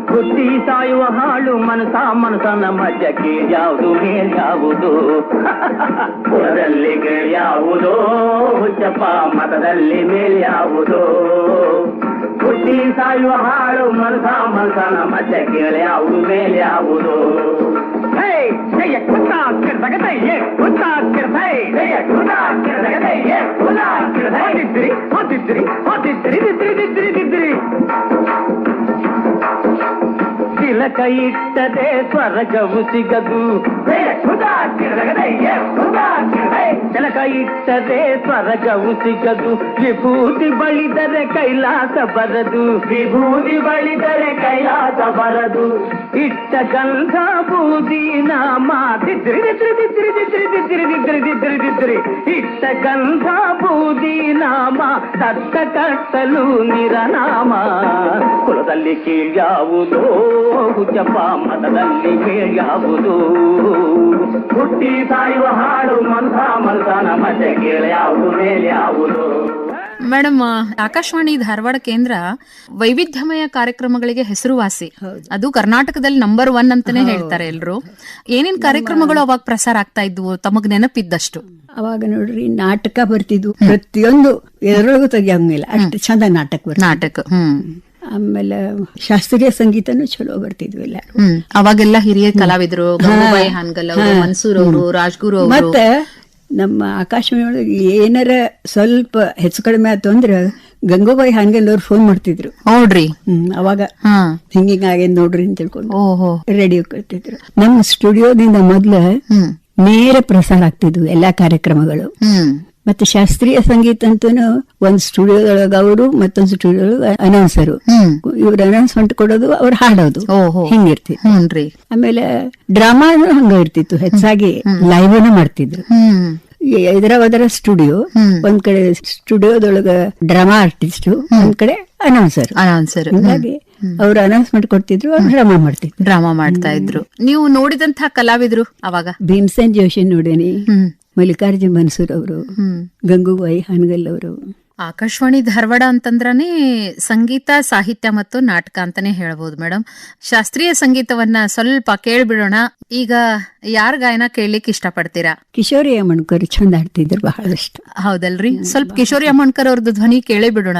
H: ಬುದ್ಧಿ ಸಾಯುವ ಹಾಳು ಮನಸನ ಮಧ್ಯ ಕೀಳ್ಯಾವುದು ಮೇಲ್ಯಾವುದು. ಕುಲದಲ್ಲಿ ಕೀಳ್ಯಾವುದೋ ಹುಚ್ಚಪ್ಪ, ಮತದಲ್ಲಿ ಮೇಲ್ಯಾವುದೋ, ಬುದ್ಧಿ ಸಾಯುವ ಹಾಳು ಮನಸನ ಮಧ್ಯ ಕೀಳ್ಯಾವುದು ಮೇಲ್ಯಾವುದು. ತಿಲಕ ಇಟ್ಟದೆ ಸ್ವರ್ಗವು ಸಿಗದು, ತಿಲಕ ಇಟ್ಟದೆ ಸ್ವರ್ಗವು ಸಿಗದು, ವಿಭೂತಿ ಬಳಿದರೆ ಕೈಲಾಸ ಬರದು, ವಿಭೂತಿ ಬಳಿದರೆ ಕೈಲಾಸ ಬರದು. ಇಟ್ಟ ಗಂಧ ಬೂದಿ ನಾಮ ದಿದ್ರಿ ದಿದ್ರಿ ದಿದ್ರಿ ದಿದ್ರಿ ದಿದ್ರಿ ದಿದ್ರಿ ದಿದ್ರಿ ದಿದ್ರಿ, ಇಟ್ಟ ಗಂಧ ಬೂದಿ ನಾಮ ತಟ್ಟ ಕಟ್ಟಲು ನಿರನಾಮ. ಕುಲದಲ್ಲಿ ಕೀಳ್ಯಾವುದೋ ಹುಚ್ಚಪ್ಪ, ಮತದಲ್ಲಿ ಮೇಲ್ಯಾವುದು, ಹುಟ್ಟಿ ಸಾಯುವ ಹಾಡು ಮನಸನ ಮಧ್ಯೆ ಕೀಳ್ಯಾವುದು ಮೇಲ್ಯಾವುದು.
C: ಮೇಡಮ್, ಆಕಾಶವಾಣಿ ಧಾರವಾಡ ಕೇಂದ್ರ ವೈವಿಧ್ಯಮಯ ಕಾರ್ಯಕ್ರಮಗಳಿಗೆ ಹೆಸರುವಾಸಿ. ಅದು ಕರ್ನಾಟಕದಲ್ಲಿ ನಂಬರ್ 1 ಅಂತಾನೆ ಹೇಳ್ತಾರೆ ಎಲ್ರು. ಏನೇನ್ ಕಾರ್ಯಕ್ರಮಗಳು ಅವಾಗ ಪ್ರಸಾರ ಆಗ್ತಾ ಇದ್ವು ತಮಗ್ ನೆನಪಿದ್ದಷ್ಟು?
E: ಅವಾಗ ನೋಡ್ರಿ, ನಾಟಕ ಬರ್ತಿದ್ವು, ಪ್ರತಿಯೊಂದು ಎದ್ರೊಳಗೂ ತೆಗಿಯಂಗಿಲ್ಲ, ಅಷ್ಟು ಚಂದ ನಾಟಕ. ಆಮೇಲೆ ಶಾಸ್ತ್ರೀಯ ಸಂಗೀತನೂ ಚಲೋ ಬರ್ತಿದ್ವು ಎಲ್ಲ.
C: ಅವಾಗೆಲ್ಲ ಹಿರಿಯ ಕಲಾವಿದರು, ಗಂಗೂಬಾಯಿ ಹಾನ್ಗಲ್ ಅವರು, ಮನ್ಸೂರ್ ಅವರು, ರಾಜ್ಗುರು ಅವರು. ಮತ್ತೆ
E: ನಮ್ಮ ಆಕಾಶವಾಣಿಯೊಳಗೆ ಏನಾರ ಸ್ವಲ್ಪ ಹೆಚ್ಚು ಕಡಿಮೆ ಆಯ್ತು ಅಂದ್ರೆ ಗಂಗೂಬಾಯಿ ಹಾನ್ಗಲ್ ಅವ್ರು ಫೋನ್ ಮಾಡ್ತಿದ್ರು
C: ನೋಡ್ರಿ.
E: ಅವಾಗ ಹಿಂಗಿಂಗ್ ಆಗೇನ್ ನೋಡ್ರಿ ಅಂತ ತಿಳ್ಕೊಂಡು ರೇಡಿಯೋ ಕಳ್ತಿದ್ರು. ನಮ್ಮ ಸ್ಟುಡಿಯೋದಿಂದ ಮೊದ್ಲ ನೇರ ಪ್ರಸಾರ ಆಗ್ತಿದ್ವು ಎಲ್ಲಾ ಕಾರ್ಯಕ್ರಮಗಳು. ಮತ್ತೆ ಶಾಸ್ತ್ರೀಯ ಸಂಗೀತ ಅಂತೂ ಒಂದ್ ಸ್ಟುಡಿಯೋದೊಳಗ ಅವರು, ಮತ್ತೊಂದು ಸ್ಟುಡಿಯೋದೊಳಗ ಅನೌನ್ಸರು. ಇವ್ರ ಅನೌನ್ಸ್ಮೆಂಟ್ ಕೊಡೋದು, ಅವ್ರು ಹಾಡೋದು, ಹಿಂಗಿರ್ತಿತ್ತು. ಆಮೇಲೆ ಡ್ರಾಮಾ ಹಂಗ ಇರ್ತಿತ್ತು, ಹೆಚ್ಚಾಗಿ ಲೈವ್ ಮಾಡ್ತಿದ್ರು. ಹೈದರಾಬಾದರ ಸ್ಟುಡಿಯೋ, ಒಂದ್ ಕಡೆ ಸ್ಟುಡಿಯೋದೊಳಗ ಡ್ರಾಮಾ ಆರ್ಟಿಸ್ಟ್, ಒಂದ್ ಕಡೆ ಅನೌನ್ಸರ್. ಹೀಗಾಗಿ ಅವ್ರು ಅನೌನ್ಸ್ಮೆಂಟ್ ಕೊಡ್ತಿದ್ರು, ಅವ್ರು ಡ್ರಾಮಾ ಮಾಡ್ತಾ
C: ಇದ್ರು. ನೀವು ನೋಡಿದಂತಹ ಕಲಾವಿದ್ರು ಅವಾಗ?
E: ಭೀಮಸೇನ್ ಜೋಶಿ ನೋಡೇನಿ, ಮಲ್ಲಿಕಾರ್ಜುನ್ ಮನ್ಸೂರ್ ಅವರು, ಗಂಗೂಬಾಯಿ ಹಾನಗಲ್ ಅವರು.
C: ಆಕಾಶವಾಣಿ ಧಾರವಾಡ ಅಂತಂದ್ರನೇ ಸಂಗೀತ, ಸಾಹಿತ್ಯ ಮತ್ತು ನಾಟಕ ಅಂತಾನೆ ಹೇಳ್ಬೋದು ಮೇಡಮ್. ಶಾಸ್ತ್ರೀಯ ಸಂಗೀತವನ್ನ ಸ್ವಲ್ಪ ಕೇಳ್ಬಿಡೋಣ. ಈಗ ಯಾರ ಗಾಯನ ಕೇಳಲಿಕ್ಕೆ ಇಷ್ಟಪಡ್ತೀರಾ?
E: ಕಿಶೋರಿ ಅಮ್ಮಣ್ಕರ್ ಚಂದ ಆಡ್ತಿದ್ರು ಬಹಳಷ್ಟು.
C: ಹೌದಲ್ರಿ? ಸ್ವಲ್ಪ ಕಿಶೋರಿ ಅಮ್ಮಣ್ಕರ್ ಅವ್ರದ್ದು ಧ್ವನಿ ಕೇಳೇ ಬಿಡೋಣ.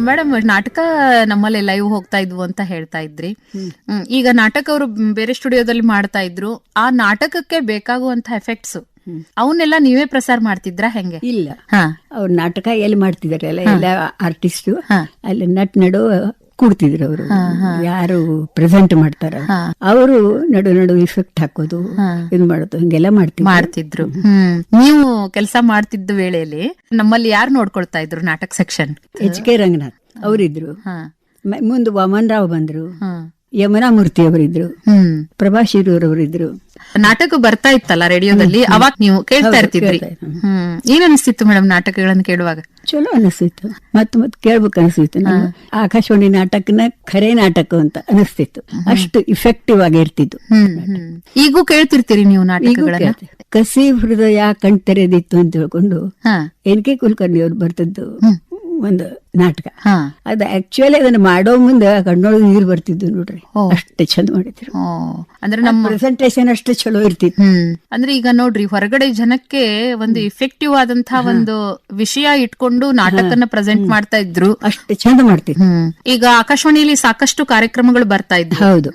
C: ಮೇಡಮ್, ನಾಟಕ ನಮ್ಮಲ್ಲಿ ಲೈವ್ ಹೋಗ್ತಾ ಇದ್ವು ಅಂತ ಹೇಳ್ತಾ ಇದ್ರಿ. ಈಗ ನಾಟಕ ಅವರು ಬೇರೆ ಸ್ಟುಡಿಯೋದಲ್ಲಿ ಮಾಡ್ತಾ ಇದ್ರು. ಆ ನಾಟಕಕ್ಕೆ ಬೇಕಾಗುವಂತ ಎಫೆಕ್ಟ್ಸ್ ಅವನ್ನೆಲ್ಲ ನೀವೇ ಪ್ರಸಾರ ಮಾಡ್ತಿದ್ರಾ ಹೆಂಗೆ?
E: ಇಲ್ಲ, ಅವ್ರ ನಾಟಕ ಎಲ್ಲಿ ಮಾಡ್ತಿದಾರೆ ಎಲ್ಲ ಆರ್ಟಿಸ್ಟ್ ಅಲ್ಲಿ ನಡು ಕೂಡ್ತಿದ್ರು. ಅವರು ಯಾರು ಪ್ರೆಸೆಂಟ್ ಮಾಡ್ತಾರ ಅವರು ನಡು ಇಫೆಕ್ಟ್ ಹಾಕೋದು, ಇದು ಮಾಡೋದು, ಹಿಂಗೆಲ್ಲ ಮಾಡ್ತಿದ್ರು.
C: ನೀವು ಕೆಲಸ ಮಾಡ್ತಿದ್ದ ವೇಳೆಯಲ್ಲಿ ನಮ್ಮಲ್ಲಿ ಯಾರು ನೋಡ್ಕೊಳ್ತಾ ಇದ್ರು ನಾಟಕ ಸೆಕ್ಷನ್?
E: HK ರಂಗನಾಥ್ ಅವರಿದ್ರು. ಮುಂದೆ ವಾಮನ್ ರಾವ್ ಬಂದ್ರು, ಯಮುನಾ ಮೂರ್ತಿ ಅವರಿದ್ರು, ಪ್ರಭಾ ಶಿರೂರ್ ಅವರಿದ್ರು.
C: ನಾಟಕ ಬರ್ತಾ ಇತ್ತಲ್ಲ ರೇಡಿಯೋದಲ್ಲಿ, ಅವಾಗ ನೀವು ಕೇಳ್ತಾ ಇರ್ತಿದ್ರಿ. ಏನ್ ಅನಿಸ್ತಿತ್ತು ಮೇಡಮ್ ನಾಟಕಗಳನ್ನು ಕೇಳುವಾಗ?
E: ಚಲೋ ಅನಿಸ್ತಿತ್ತು, ಮತ್ ಕೇಳ್ಬೇಕು ಅನಿಸ್ತಿತ್ತು. ಆಕಾಶವಾಣಿ ನಾಟಕನ ಖರೇ ನಾಟಕ ಅಂತ ಅನಿಸ್ತಿತ್ತು. ಅಷ್ಟು ಇಫೆಕ್ಟಿವ್ ಆಗಿ ಇರ್ತಿತ್ತು.
C: ಈಗೂ ಕೇಳ್ತಿರ್ತೀರಿ ನೀವು ನಾಟಕಗಳನ್ನ?
E: ಕಸಿ ಹೃದಯ ಕಣ್ ತೆರೆದಿತ್ತು ಅಂತ ಹೇಳ್ಕೊಂಡು NK ಕುಲಕರ್ಣಿ ಅವ್ರು ಬರ್ತಿದ್ದು ಒಂದು ನಾಟಕ. ಅದು ಆಕ್ಚುಲಿ ಅದನ್ನ ಮಾಡೋ ಮುಂದೆ ಕಣ್ಣೊಳಗೆ ನೀರು ಬರ್ತಿದ್ದು ನೋಡ್ರಿ, ಅಷ್ಟು ಚಂದ ಮಾಡಿದ್ರು.
C: ಅಂದ್ರೆ ನಮ್ಮ
E: ಪ್ರೆಸೆಂಟೇಶನ್ ಅಷ್ಟು ಚಲೋ ಇರ್ತಿತ್ತು.
C: ಅಂದ್ರೆ ಈಗ ನೋಡ್ರಿ, ಹೊರಗಡೆ ಜನಕ್ಕೆ ಒಂದು ಇಫೆಕ್ಟಿವ್ ಆದಂತಹ ಒಂದು ವಿಷಯ ಇಟ್ಕೊಂಡು ನಾಟಕನ ಪ್ರೆಸೆಂಟ್ ಮಾಡ್ತಾ ಇದ್ರು,
E: ಅಷ್ಟು ಚಂದ ಮಾಡ್ತಿದ್ರು.
C: ಈಗ ಆಕಾಶವಾಣಿಯಲ್ಲಿ ಸಾಕಷ್ಟು ಕಾರ್ಯಕ್ರಮಗಳು ಬರ್ತಾ ಇದ್ವು.
E: ಹೌದು.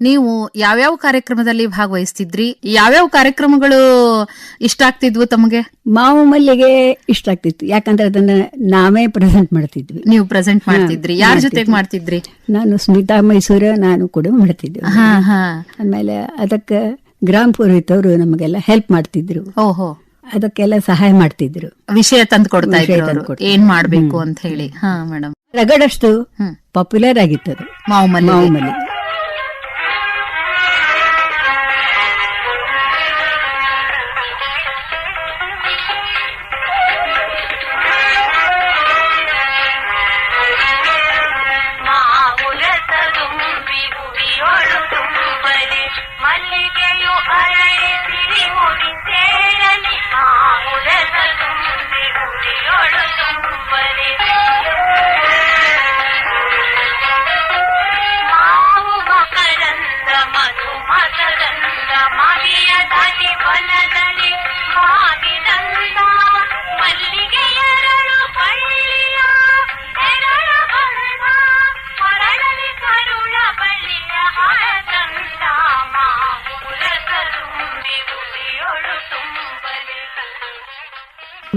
C: ನೀವು ಯಾವ್ಯಾವ ಕಾರ್ಯಕ್ರಮದಲ್ಲಿ ಭಾಗವಹಿಸ್ತಿದ್ರಿ? ಯಾವ್ಯಾವ ಕಾರ್ಯಕ್ರಮಗಳು ಇಷ್ಟ ಆಗ್ತಿದ್ವು ತಮಗೆ?
E: ಮಾವು ಮಲ್ಲಿಗೆ ಇಷ್ಟ ಆಗ್ತಿತ್ತು, ಯಾಕಂದ್ರೆ ಅದನ್ನ ನಾವೇ ಪ್ರೆಸೆಂಟ್ ಮಾಡ್ತಿದ್ವಿ.
C: ನೀವು ಪ್ರೆಸೆಂಟ್ ಮಾಡ್ತಿದ್ರಿ? ಯಾರ ಜೊತೆಗೆ ಮಾಡ್ತಿದ್ರಿ?
E: ನಾನು ಸ್ಮಿತಾ ಮೈಸೂರ ನಾನು ಕೂಡ ಮಾಡ್ತಿದ್ದೆ. ಆಮೇಲೆ ಅದಕ್ಕೆ ಗ್ರಾಮ ಪುರೋಹಿತವರು ನಮಗೆಲ್ಲ ಹೆಲ್ಪ್ ಮಾಡ್ತಿದ್ರು.
C: ಓಹೋ,
E: ಅದಕ್ಕೆಲ್ಲ ಸಹಾಯ ಮಾಡ್ತಿದ್ರು,
C: ವಿಷಯ ತಂದು ಕೊಡ್ತಾ ಇದ್ರು ಏನ್ ಮಾಡ್ಬೇಕು ಅಂತ ಹೇಳಿ. ಹಾ ಮೇಡಮ್,
E: ರಗಡಷ್ಟು ಪಾಪ್ಯುಲರ್ ಆಗಿತ್ತು
C: ಮಾವು ಮಲ್ಲಿಗೆ.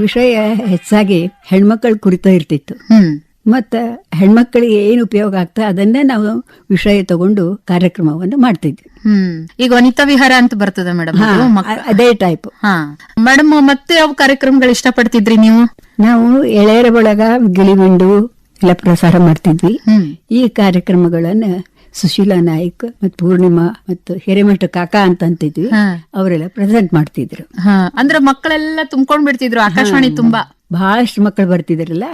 E: ವಿಷಯ ಹೆಚ್ಚಾಗಿ ಹೆಣ್ಮಕ್ಳ ಕುರಿತ ಇರ್ತಿತ್ತು. ಮತ್ತ ಹೆಣ್ಮಕ್ಳಿಗೆ ಏನು ಉಪಯೋಗ ಆಗ್ತದೆ ಅದನ್ನೇ ನಾವು ವಿಷಯ ತಗೊಂಡು ಕಾರ್ಯಕ್ರಮವನ್ನು ಮಾಡ್ತಿದ್ವಿ.
C: ಈಗ ವನಿತಾ ವಿಹಾರ ಅಂತ ಬರ್ತದೆ ಮೇಡಮ್,
E: ಅದೇ ಟೈಪ್.
C: ಮೇಡಮ್, ಮತ್ತೆ ಯಾವ ಕಾರ್ಯಕ್ರಮಗಳು ಇಷ್ಟಪಡ್ತಿದ್ರಿ ನೀವು?
E: ನಾವು ಎಳೆಯರ ಬಳಗ, ಗಿಳಿಬಂಡು ಎಲ್ಲ ಪ್ರಸಾರ ಮಾಡ್ತಿದ್ವಿ. ಈ ಕಾರ್ಯಕ್ರಮಗಳನ್ನ ಸುಶೀಲಾ ನಾಯ್ಕ್ ಮತ್ತು ಪೂರ್ಣಿಮಾ ಮತ್ತು ಹಿರೇಮಠ ಕಾಕಾ ಅಂತ ಅಂತಿದ್ವಿ, ಅವರೆಲ್ಲ ಪ್ರೆಸೆಂಟ್ ಮಾಡ್ತಿದ್ರು.
C: ಅಂದ್ರೆ ಮಕ್ಕಳೆಲ್ಲ ತುಂಬ್ಕೊಂಡ್ ಬಿಡ್ತಿದ್ರು ಆಕಾಶವಾಣಿ ತುಂಬಾ.
E: ಬಹಳಷ್ಟು ಮಕ್ಕಳು ಬರ್ತಿದ್ರಲ್ಲ,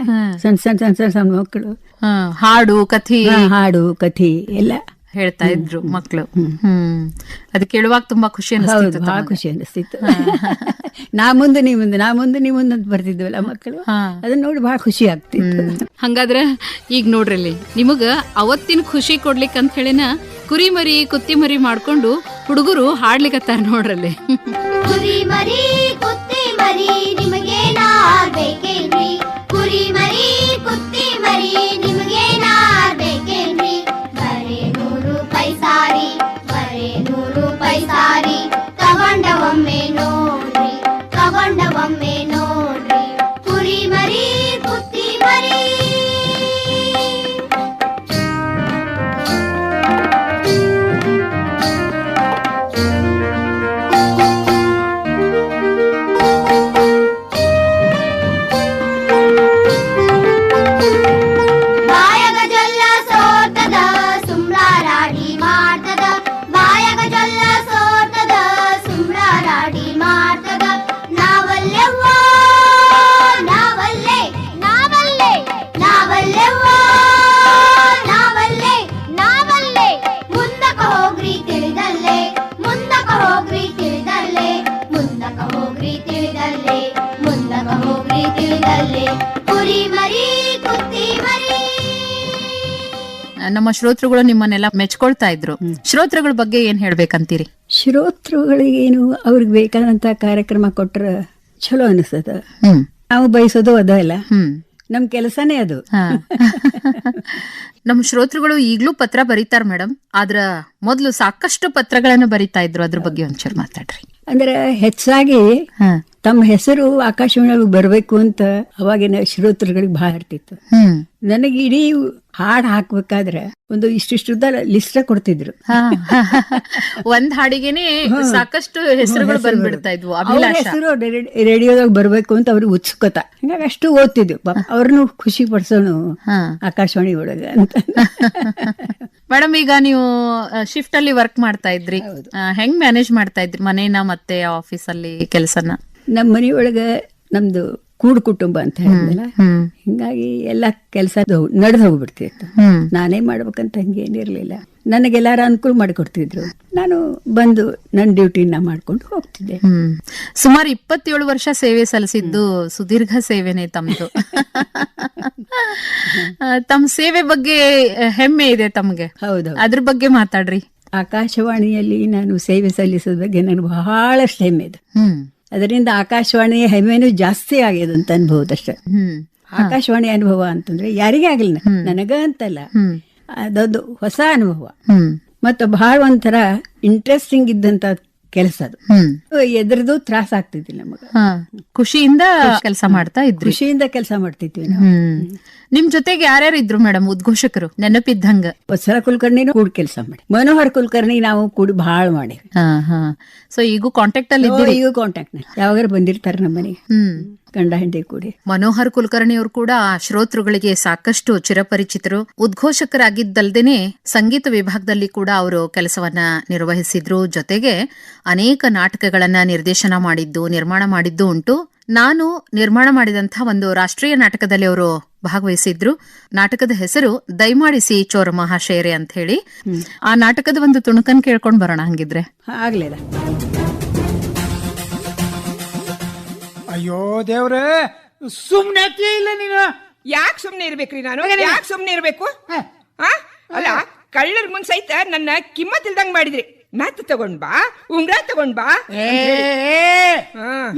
E: ಸಣ್ಣ ಸಣ್ಣ ಸಣ್ಣ ಸಣ್ಣ ಸಣ್ಣ ಮಕ್ಕಳು.
C: ಹಾಡು ಕಥಿ ಎಲ್ಲ
E: ಹೇಳ್ತಾ ಇದ್ರು
C: ಮಕ್ಕಳು. ಅದು ಕೇಳುವಾಗ ತುಂಬಾ ಖುಷಿ ಅನಿಸ್ತಿತ್ತು.
E: ಬಹಳ ಖುಷಿ ಅನಿಸ್ತಿತ್ತು. ನಾ ಮುಂದೆ ನೀ ಮುಂದೆ ಅಂತ ಬರ್ತಿದ್ವಲ್ಲ ಮಕ್ಕಳು, ಅದನ್ನ ನೋಡಿ ಬಹಳ ಖುಷಿ ಆಗ್ತಿತ್ತು.
C: ಹಂಗಾದ್ರೆ ಈಗ ನೋಡ್ರಿ, ನಿಮಗ ಅವತ್ತಿನ ಖುಷಿ ಕೊಡ್ಲಿಕ್ಕೆ ಅಂತ ಹೇಳಿನ ಕುರಿ ಮರಿ ಕುತ್ತಿ ಮರಿ ಮಾಡ್ಕೊಂಡು ಹುಡುಗರು ಹಾಡ್ಲಿಕತ್ತಾರ ನೋಡ್ರಲ್ಲಿ.
D: ಕುರಿ ಮರಿ ಕುತ್ತಿ ಮರಿ ನಿಮಗೇನಾಗ್ಬೇಕೇನ್ರಿ, ಕುರಿ ಮರಿ ಕುತ್ತಿ ಮರಿ ನಿಮಗೇನಾಗ್ಬೇಕೇನ್ರಿ, ಬರೇ 100 ರೂಪಾಯಿ ಸಾರಿ, ಬರೇ 100 ರೂಪಾಯಿ ಸಾರಿ, ತಗೊಂಡ ಒಮ್ಮೆ ನೋಡ್ರಿ, ತಗೊಂಡ ಒಮ್ಮೆ ನೋಡ್ರಿ, ಕುರಿ ಮರಿ ಕುತ್ತಿ ಮರಿ.
C: ನಮ್ಮ ಶ್ರೋತೃಗಳು ನಿಮ್ಮನ್ನೆಲ್ಲ ಮೆಚ್ಕೊಳ್ತಾ ಇದ್ರು. ಶ್ರೋತೃಗಳ ಬಗ್ಗೆ ಏನ್ ಹೇಳ್ಬೇಕಂತೀರಿ?
E: ಶ್ರೋತೃಗಳಿಗೇನು ಅವ್ರಿಗೆ ಬೇಕಾದಂತ ಕಾರ್ಯಕ್ರಮ ಕೊಟ್ರ ಚಲೋ ಅನಿಸ್ತದ. ನಾವು ಬಯಸೋದು ಅದ ಅಲ್ಲ, ನಮ್ ಕೆಲಸನೇ ಅದು.
C: ನಮ್ ಶ್ರೋತೃಗಳು ಈಗ್ಲೂ ಪತ್ರ ಬರೀತಾರ ಮೇಡಮ್, ಆದ್ರ ಮೊದ್ಲು ಸಾಕಷ್ಟು ಪತ್ರಗಳನ್ನು ಬರೀತಾ ಇದ್ರು. ಅದ್ರ ಬಗ್ಗೆ ಒಂಚೂರು ಮಾತಾಡ್ರಿ.
E: ಅಂದ್ರೆ ಹೆಚ್ಚಾಗಿ ತಮ್ಮ ಹೆಸರು ಆಕಾಶವಾಣಿಯೊಳಗೆ ಬರ್ಬೇಕು ಅಂತ ಅವಾಗಿನ ಶ್ರೋತೃಗಳಿಗೆ ಬಹಳ ಇರ್ತಿತ್ತು. ನನಗೆ ಇಡೀ ಹಾಡ್ ಹಾಕ್ಬೇಕಾದ್ರೆ ಒಂದು ಇಷ್ಟಿಷ್ಟುದ್ದ ಲಿಸ್ಟ್ ಕೊಡ್ತಿದ್ರು.
C: ಒಂದ್ ಹಾಡಿಗೆನೆ ಸಾಕಷ್ಟು ಹೆಸರುಗಳು ಬಂದ್ಬಿಡ್ತಾ ಇದ್ವು.
E: ಹೆಸರು ರೇಡಿಯೋದಾಗ ಬರ್ಬೇಕು ಅಂತ ಅವ್ರಿಗೆ ಉತ್ಸುಕತ, ಹಂಗಾಗಿ ಅಷ್ಟು ಓದ್ತಿದ್ವಿ. ಅವ್ರನ್ನು ಖುಷಿ ಪಡಿಸೋನು ಆಕಾಶವಾಣಿ ಒಳಗ ಅಂತ.
C: ಮೇಡಮ್, ಈಗ ನೀವು ಶಿಫ್ಟ್ ಅಲ್ಲಿ ವರ್ಕ್ ಮಾಡ್ತಾ ಇದ್ರಿ, ಹೆಂಗ್ ಮ್ಯಾನೇಜ್ ಮಾಡ್ತಾ ಇದ್ರಿ ಮನೇನ ಮತ್ತೆ ಆಫೀಸ್ ಅಲ್ಲಿ ಕೆಲಸನ?
E: ನಮ್ಮ ಮನೆಯೊಳಗ ನಮ್ದು ಕೂಡು ಕುಟುಂಬ ಅಂತ ಹೇಳಿದ್ನಲ್ಲ, ಹಿಂಗಾಗಿ ಎಲ್ಲಾ ಕೆಲಸ ನಡೆದು ಹೋಗ್ಬಿಡ್ತಿತ್ತು. ನಾನೇ ಮಾಡ್ಬೇಕಂತ ಹಂಗೇನಿರ್ಲಿಲ್ಲ. ನನಗೆಲ್ಲಾರ ಅನುಕೂಲ ಮಾಡಿಕೊಡ್ತಿದ್ರು, ನಾನು ಬಂದು ನನ್ನ ಡ್ಯೂಟಿನ ಮಾಡ್ಕೊಂಡು ಹೋಗ್ತಿದ್ದೆ.
C: ಸುಮಾರು 27 ವರ್ಷ ಸೇವೆ ಸಲ್ಲಿಸಿದ್ದು ಸುದೀರ್ಘ ಸೇವೆನೆ ತಮ್ದು. ತಮ್ಮ ಸೇವೆ ಬಗ್ಗೆ ಹೆಮ್ಮೆ ಇದೆ ತಮ್ಗೆ.
E: ಹೌದು,
C: ಅದ್ರ ಬಗ್ಗೆ ಮಾತಾಡ್ರಿ.
E: ಆಕಾಶವಾಣಿಯಲ್ಲಿ ನಾನು ಸೇವೆ ಸಲ್ಲಿಸೋದ ಬಗ್ಗೆ ನನಗೆ ಬಹಳಷ್ಟು ಹೆಮ್ಮೆ ಇದೆ. ಅದರಿಂದ ಆಕಾಶವಾಣಿಯ ಹೆಮ್ಮೆನೂ ಜಾಸ್ತಿ ಆಗ್ಯದ ಅಂತ ಅನ್ಬಹುದಷ್ಟೇ. ಆಕಾಶವಾಣಿ ಅನುಭವ ಅಂತಂದ್ರೆ ಯಾರಿಗೇ ಆಗ್ಲಿಲ್ಲ, ನನಗ ಅಂತಲ್ಲ, ಅದೊಂದು ಹೊಸ ಅನುಭವ ಮತ್ತು ಬಹಳ ಒಂಥರ ಇಂಟ್ರೆಸ್ಟಿಂಗ್ ಇದ್ದಂತ ಕೆಲಸ ಅದು. ಎದ್ರದ್ದು ತ್ರಾಸ ಆಗ್ತಿದ್ದಿಲ್ಲ ನಮಗ.
C: ಖುಷಿಯಿಂದ ಕೆಲಸ ಮಾಡ್ತಾ ಇದ್ರಿ?
E: ಖುಷಿಯಿಂದ ಕೆಲಸ ಮಾಡ್ತಿದ್ವಿ ನಾವು.
C: ನಿಮ್ ಜೊತೆಗೆ ಯಾರ್ಯಾರು ಇದ್ರು ಮೇಡಮ್ ಉದ್ಘೋಷಕರು ನೆನಪಿದ್ದಂಗ?
E: ವತ್ಸಲ ಕುಲಕರ್ಣಿನೂ ಕೂಡಿ ಕೆಲಸ ಮಾಡಿ, ಮನೋಹರ್ ಕುಲಕರ್ಣಿ ನಾವು ಕೂಡಿ ಬಹಳ ಮಾಡಿ.
C: ಸೊ ಈಗೂ ಕಾಂಟ್ಯಾಕ್ಟ್ ಅಲ್ಲಿ ಇದ್ದೀರಿ?
E: ಈಗೂ ಕಾಂಟ್ಯಾಕ್ಟ್ ಯಾವಾಗ ಬಂದಿರ್ತಾರೆ ನಮ್ಮ ಮನೆಗೆ, ಗಂಡ ಹೆಂಡತಿ ಕೂಡಿ.
C: ಮನೋಹರ್ ಕುಲಕರ್ಣಿ ಅವರು ಕೂಡ ಶ್ರೋತೃಗಳಿಗೆ ಸಾಕಷ್ಟು ಚಿರಪರಿಚಿತರು. ಉದ್ಘೋಷಕರಾಗಿದ್ದಲ್ದೇನೆ ಸಂಗೀತ ವಿಭಾಗದಲ್ಲಿ ಕೂಡ ಅವರು ಕೆಲಸವನ್ನ ನಿರ್ವಹಿಸಿದ್ರು. ಜೊತೆಗೆ ಅನೇಕ ನಾಟಕಗಳನ್ನ ನಿರ್ದೇಶನ ಮಾಡಿದ್ದು, ನಿರ್ಮಾಣ ಮಾಡಿದ್ದು ಉಂಟು. ನಾನು ನಿರ್ಮಾಣ ಮಾಡಿದಂತಹ ಒಂದು ರಾಷ್ಟ್ರೀಯ ನಾಟಕದಲ್ಲಿ ಅವರು ಭಾಗವಹಿಸಿದ್ರು. ನಾಟಕದ ಹೆಸರು ದಯಮಾಡಿಸಿ ಚೋರ ಮಹಾಶಯರೇ ಅಂತ ಹೇಳಿ. ಆ ನಾಟಕದ ಒಂದು ತುಣುಕನ್ ಕೇಳ್ಕೊಂಡ್ ಬರೋಣ ಹಂಗಿದ್ರೆ.
E: ಆಗ್ಲಿಲ್ಲ.
I: ಅಯ್ಯೋ ದೇವ್ರೆ, ಸುಮ್ನೆ ಇಲ್ಲ ನೀನು.
J: ಯಾಕೆ ಸುಮ್ನೆ ಇರ್ಬೇಕ್ರಿ ನಾನು? ಯಾಕೆ ಸುಮ್ನೆ ಇರ್ಬೇಕು? ಅಲ್ಲ, ಕಳ್ಳರ್ ಮುಂದ್ ಸಹಿತ ನನ್ನ ಕಿಮ್ಮತ್ ಇಲ್ದಂಗ್ ಮಾಡಿದ್ರಿ. ನತ್ ತಗೊಂಡ್ ಬಾ, ಉಂಗ್ರ ತಗೊಂಡ್ ಬಾ.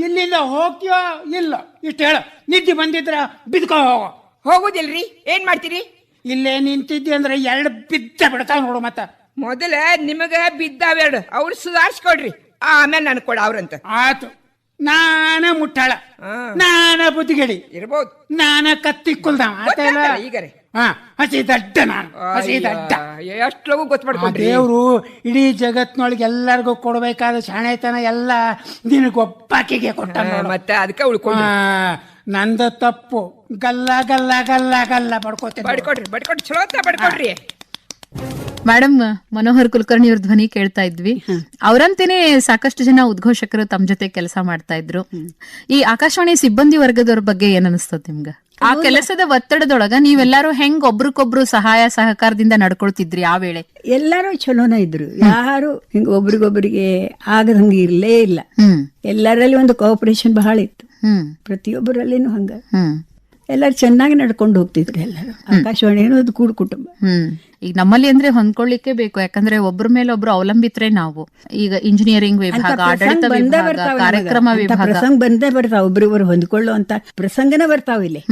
I: ಇಲ್ಲಿಂದ ಹೋಗ್ತೀಯೋ ಇಲ್ಲ ಇಷ್ಟ ಹೇಳ. ನಿದ್ದೆ ಬಂದಿದ್ರ ಬಿದ್ಕೋ ಹೋಗೋ.
J: ಹೋಗುದಿಲ್ರಿ, ಏನ್ ಮಾಡ್ತೀರಿ?
I: ಇಲ್ಲೇ ನಿಂತಿದ್ದಿ ಅಂದ್ರೆ 2 ಬಿದ್ದ ಬಿಡ್ತಾವ ನೋಡು. ಮತ್ತ
J: ಮೊದಲ ನಿಮಗ ಬಿದ್ದಾವೆರಡು, ಅವ್ರು ಸುಧಾರಿಸ್ಕೊಡ್ರಿ, ಆಮೇಲೆ ನನ್ ಕೊಡ ಅವ್ರಂತ.
I: ಆತು, ನಾನ ಮುಟ್ಟಾಳ, ನಾನ ಬುದ್ಧಿಗೇಡಿ
J: ಇರ್ಬೋದು,
I: ನಾನ ಕತ್ತಿ ಕುಲ್ದ
J: ಈಗರೆ
I: ಹಸಿ ದಡ್ಡ. ನಾನು ಹಸಿ ದಡ್ಡ.
J: ಎಷ್ಟು ಲಗು ಗೊತ್ತುಪಡ್ಕೊಂಡ್ರಿ.
I: ದೇವ್ರು ಇಡೀ ಜಗತ್ನೊಳಗೆ ಎಲ್ಲರಿಗೂ ಕೊಡ್ಬೇಕಾದ ಶಾಣೆತನ ಎಲ್ಲ ನಿನಗೊಬ್ಬಾಕಿಗೆ ಕೊಟ್ಟ.
J: ಮತ್ತೆ ಅದಕ್ಕೆ ಉಳ್ಕೊಂಡು
I: ನಂದ ತಪ್ಪು. ಗಲ್ಲ ಗಲ್ಲ ಗಲ್ಲ ಗಲ್ಲ ಬಡ್ಕೋತೀನಿ.
J: ಬಡ್ಕೊಡ್ರಿ ಚಲೋ ಬಡ್ಕೊಡ್ರಿ.
C: ಮೇಡಮ್, ಮನೋಹರ್ ಕುಲಕರ್ಣಿ ಅವ್ರ ಧ್ವನಿ ಕೇಳ್ತಾ ಇದ್ವಿ. ಅವರಂತೇನೆ ಸಾಕಷ್ಟು ಜನ ಉದ್ಘೋಷಕರು ತಮ್ಮ ಜೊತೆ ಕೆಲಸ ಮಾಡ್ತಾ ಇದ್ರು. ಈ ಆಕಾಶವಾಣಿ ಸಿಬ್ಬಂದಿ ವರ್ಗದವ್ರ ಬಗ್ಗೆ ಏನ್ ಅನಿಸ್ತದ ನಿಮ್ಗ? ಆ ಕೆಲಸದ ಒತ್ತಡದೊಳಗ ನೀವೆಲ್ಲಾರು ಹೆಂಗ್ ಒಬ್ರಿಗೊಬ್ರು ಸಹಾಯ ಸಹಕಾರದಿಂದ ನಡ್ಕೊಳ್ತಿದ್ರಿ ಆ ವೇಳೆ?
E: ಎಲ್ಲಾರು ಚಲೋನ ಇದ್ರು, ಯಾರು ಹಿಂಗ ಒಬ್ರಿಗೊಬ್ರಿಗೆ ಆಗದಂಗ ಇರ್ಲೇ ಇಲ್ಲ. ಎಲ್ಲರಲ್ಲಿ ಒಂದು ಕೋಆಪರೇಷನ್ ಬಹಳ ಇತ್ತು, ಪ್ರತಿಯೊಬ್ಬರಲ್ಲಿನೂ ಹಂಗ. ಎಲ್ಲರೂ ಚೆನ್ನಾಗಿ ನಡ್ಕೊಂಡು ಹೋಗ್ತಿದ್ರು ಎಲ್ಲರೂ. ಆಕಾಶವಾಣಿ ಅನ್ನೋದು ಕೂಡು ಕುಟುಂಬ.
C: ಈಗ ನಮ್ಮಲ್ಲಿ ಅಂದ್ರೆ ಹೊಂದ್ಕೊಳ್ಳಿಕ್ಕೆ ಬೇಕು, ಯಾಕಂದ್ರೆ ಒಬ್ಬರ ಮೇಲೆ ಒಬ್ರು ಅವಲಂಬಿತರೆ ನಾವು. ಈಗ ಇಂಜಿನಿಯರಿಂಗ್ ವಿಭಾಗ, ಆಡಳಿತ ವಿಭಾಗ, ಕಾರ್ಯಕ್ರಮ ವಿಭಾಗ,
E: ಪ್ರಸಂಗ ಬಂದೇ ಬರ್ತಾವ, ಒಬ್ರಿಗೊಬ್ರು ಹೊಂದ್ಕೊಳ್ಳೋ ಅಂತ ಪ್ರಸಂಗನ ಬರ್ತಾವ ಇಲ್ಲಿ.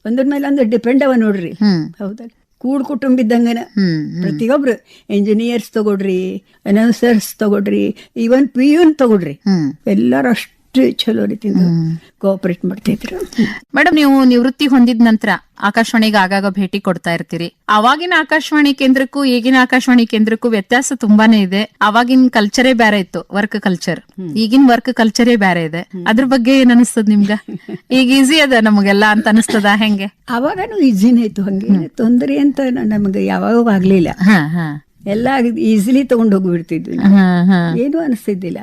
E: ಒಂದ್ರ ಮೇಲೆ ಒಂದು ಡಿಪೆಂಡ್ ಅವ ನೋಡ್ರಿ. ಹೌದಾ, ಕೂಡ್ ಕುಟುಂಬ ಇದ್ದಂಗನ. ಪ್ರತಿಯೊಬ್ರು ಇಂಜಿನಿಯರ್ಸ್ ತಗೊಡ್ರಿ, ಅನೌನ್ಸರ್ಸ್ ತಗೊಡ್ರಿ, ಈವನ್ ಪಿಯೂನ್ ತಗೊಡ್ರಿ, ಎಲ್ಲಾರು ಅಷ್ಟು ಚಲೋ ರೀತಿಯಿಂದ ಕೋಆಪರೇಟ್ ಮಾಡ್ತಿದ್ರು.
C: ಮೇಡಮ್, ನೀವು ನಿವೃತ್ತಿ ಹೊಂದಿದ ನಂತರ ಆಕಾಶವಾಣಿಗೆ ಆಗಾಗ ಭೇಟಿ ಕೊಡ್ತಾ ಇರ್ತೀರಿ. ಅವಾಗಿನ ಆಕಾಶವಾಣಿ ಕೇಂದ್ರಕ್ಕೂ ಈಗಿನ ಆಕಾಶವಾಣಿ ಕೇಂದ್ರಕ್ಕೂ ವ್ಯತ್ಯಾಸ ತುಂಬಾನೇ ಇದೆ. ಅವಾಗಿನ ಕಲ್ಚರೇ ಬೇರೆ ಇತ್ತು, ವರ್ಕ್ ಕಲ್ಚರ್. ಈಗಿನ ವರ್ಕ್ ಕಲ್ಚರೇ ಬೇರೆ ಇದೆ. ಅದ್ರ ಬಗ್ಗೆ ಏನ್ ಅನಿಸ್ತದ ನಿಮ್ಗ? ಈಗ ಈಸಿ ಅದ ನಮಗೆಲ್ಲ ಅಂತ ಅನಿಸ್ತದ? ಹೆಂಗೆ?
E: ಅವಾಗನು ಈಸಿನೇ ಇತ್ತು, ಹಂಗೆ ತೊಂದರೆ ಅಂತ ನಮ್ಗೆ ಯಾವಾಗ ಆಗ್ಲಿಲ್ಲ. ಎಲ್ಲ ಈಸಿಲಿ ತಗೊಂಡ್ ಹೋಗ್ಬಿಡ್ತಿದ್ವಿ, ಏನು ಅನಿಸ್ತಿದ್ದಿಲ್ಲ.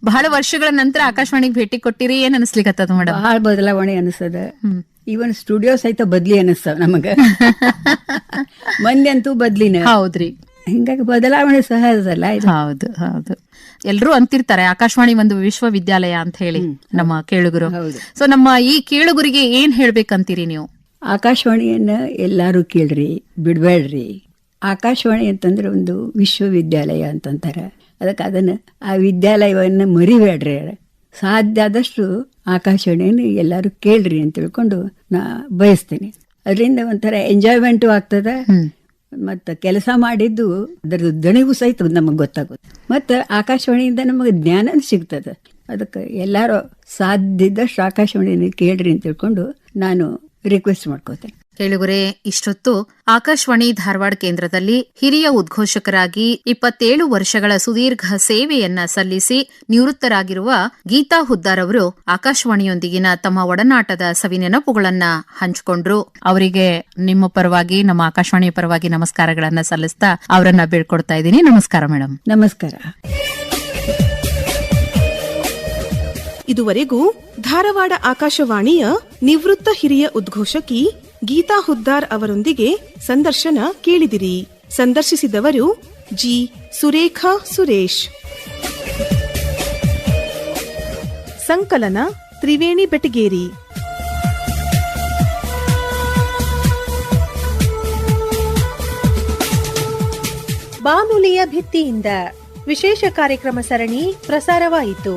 C: ಬಹಳ ವರ್ಷಗಳ ನಂತರ ಆಕಾಶವಾಣಿಗೆ ಭೇಟಿ ಕೊಟ್ಟಿರಿ, ಏನ್ ಅನಿಸ್ಲಿಕ್ಕತ್ತದ ಮೇಡಮ್?
E: ಬಹಳ ಬದಲಾವಣೆ ಅನಿಸ್ತದ. ಈವನ್ ಸ್ಟುಡಿಯೋ ಸಹಿತ ಬದ್ಲಿ ಅನಿಸ್ತಾವ ನಮಗ. ಮಂದಿ ಅಂತೂ ಬದ್ಲಿನ.
C: ಹೌದ್ರಿ.
E: ಹಿಂಗಾಗಿ ಬದಲಾವಣೆ ಸಹಜಲ್ಲ.
C: ಹೌದು ಹೌದು. ಎಲ್ರೂ ಅಂತಿರ್ತಾರೆ ಆಕಾಶವಾಣಿ ಒಂದು ವಿಶ್ವವಿದ್ಯಾಲಯ ಅಂತ ಹೇಳಿ ನಮ್ಮ ಕೇಳುಗರು. ಸೊ ನಮ್ಮ ಈ ಕೇಳುಗರಿಗೆ ಏನ್ ಹೇಳ್ಬೇಕಂತೀರಿ ನೀವು?
E: ಆಕಾಶವಾಣಿಯನ್ನ ಎಲ್ಲಾರು ಕೇಳ್ರಿ, ಬಿಡ್ಬೇಡ್ರಿ. ಆಕಾಶವಾಣಿ ಅಂತಂದ್ರೆ ಒಂದು ವಿಶ್ವವಿದ್ಯಾಲಯ ಅಂತಂತಾರ. ಅದಕ್ಕೆ ಅದನ್ನ ಆ ವಿದ್ಯಾಲಯವನ್ನು ಮರಿಬೇಡ್ರಿ. ಸಾಧ್ಯ ಆದಷ್ಟು ಆಕಾಶವಾಣಿಯನ್ನು ಎಲ್ಲರೂ ಕೇಳ್ರಿ ಅಂತ ತಿಳ್ಕೊಂಡು ನಾ ಬಯಸ್ತೇನೆ. ಅದರಿಂದ ಒಂಥರ ಎಂಜಾಯ್ಮೆಂಟು ಆಗ್ತದ, ಮತ್ತು ಕೆಲಸ ಮಾಡಿದ್ದು ಅದರದ್ದು ದಣಿವು ಸಹಿತ ನಮಗೆ ಗೊತ್ತಾಗುತ್ತೆ. ಮತ್ತು ಆಕಾಶವಾಣಿಯಿಂದ ನಮಗೆ ಜ್ಞಾನ ಸಿಗ್ತದೆ. ಅದಕ್ಕೆ ಎಲ್ಲರೂ ಸಾಧ್ಯದಷ್ಟು ಆಕಾಶವಾಣಿಯನ್ನು ಕೇಳ್ರಿ ಅಂತ ತಿಳ್ಕೊಂಡು ನಾನು ರಿಕ್ವೆಸ್ಟ್ ಮಾಡ್ಕೋತೇನೆ.
C: ಕೇಳುಗರೆ, ಇಷ್ಟೊತ್ತು ಆಕಾಶವಾಣಿ ಧಾರವಾಡ ಕೇಂದ್ರದಲ್ಲಿ ಹಿರಿಯ ಉದ್ಘೋಷಕರಾಗಿ 27 ವರ್ಷಗಳ ಸುದೀರ್ಘ ಸೇವೆಯನ್ನ ಸಲ್ಲಿಸಿ ನಿವೃತ್ತರಾಗಿರುವ ಗೀತಾ ಹುದ್ದಾರ್ ಅವರು ಆಕಾಶವಾಣಿಯೊಂದಿಗಿನ ತಮ್ಮ ಒಡನಾಟದ ಸವಿನೆನಪುಗಳನ್ನ ಹಂಚಿಕೊಂಡ್ರು. ಅವರಿಗೆ ನಿಮ್ಮ ಪರವಾಗಿ, ನಮ್ಮ ಆಕಾಶವಾಣಿಯ ಪರವಾಗಿ ನಮಸ್ಕಾರಗಳನ್ನ ಸಲ್ಲಿಸ್ತಾ ಅವರನ್ನ ಬೀಳ್ಕೊಡ್ತಾ ಇದ್ದೀನಿ. ನಮಸ್ಕಾರ ಮೇಡಮ್.
E: ನಮಸ್ಕಾರ.
B: ಇದುವರೆಗೂ ಧಾರವಾಡ ಆಕಾಶವಾಣಿಯ ನಿವೃತ್ತ ಹಿರಿಯ ಉದ್ಘೋಷಕಿ ಗೀತಾ ಹುದ್ದಾರ್ ಅವರೊಂದಿಗೆ ಸಂದರ್ಶನ ಕೇಳಿದಿರಿ. ಸಂದರ್ಶಿಸಿದವರು ಜಿ. ಸುರೇಖಾ ಸುರೇಶ್. ಸಂಕಲನ ತ್ರಿವೇಣಿ ಬೆಟಗೇರಿ.
A: ಬಾನುಲಿಯ ಭಿತ್ತಿಯಿಂದ ವಿಶೇಷ ಕಾರ್ಯಕ್ರಮ ಸರಣಿ ಪ್ರಸಾರವಾಯಿತು.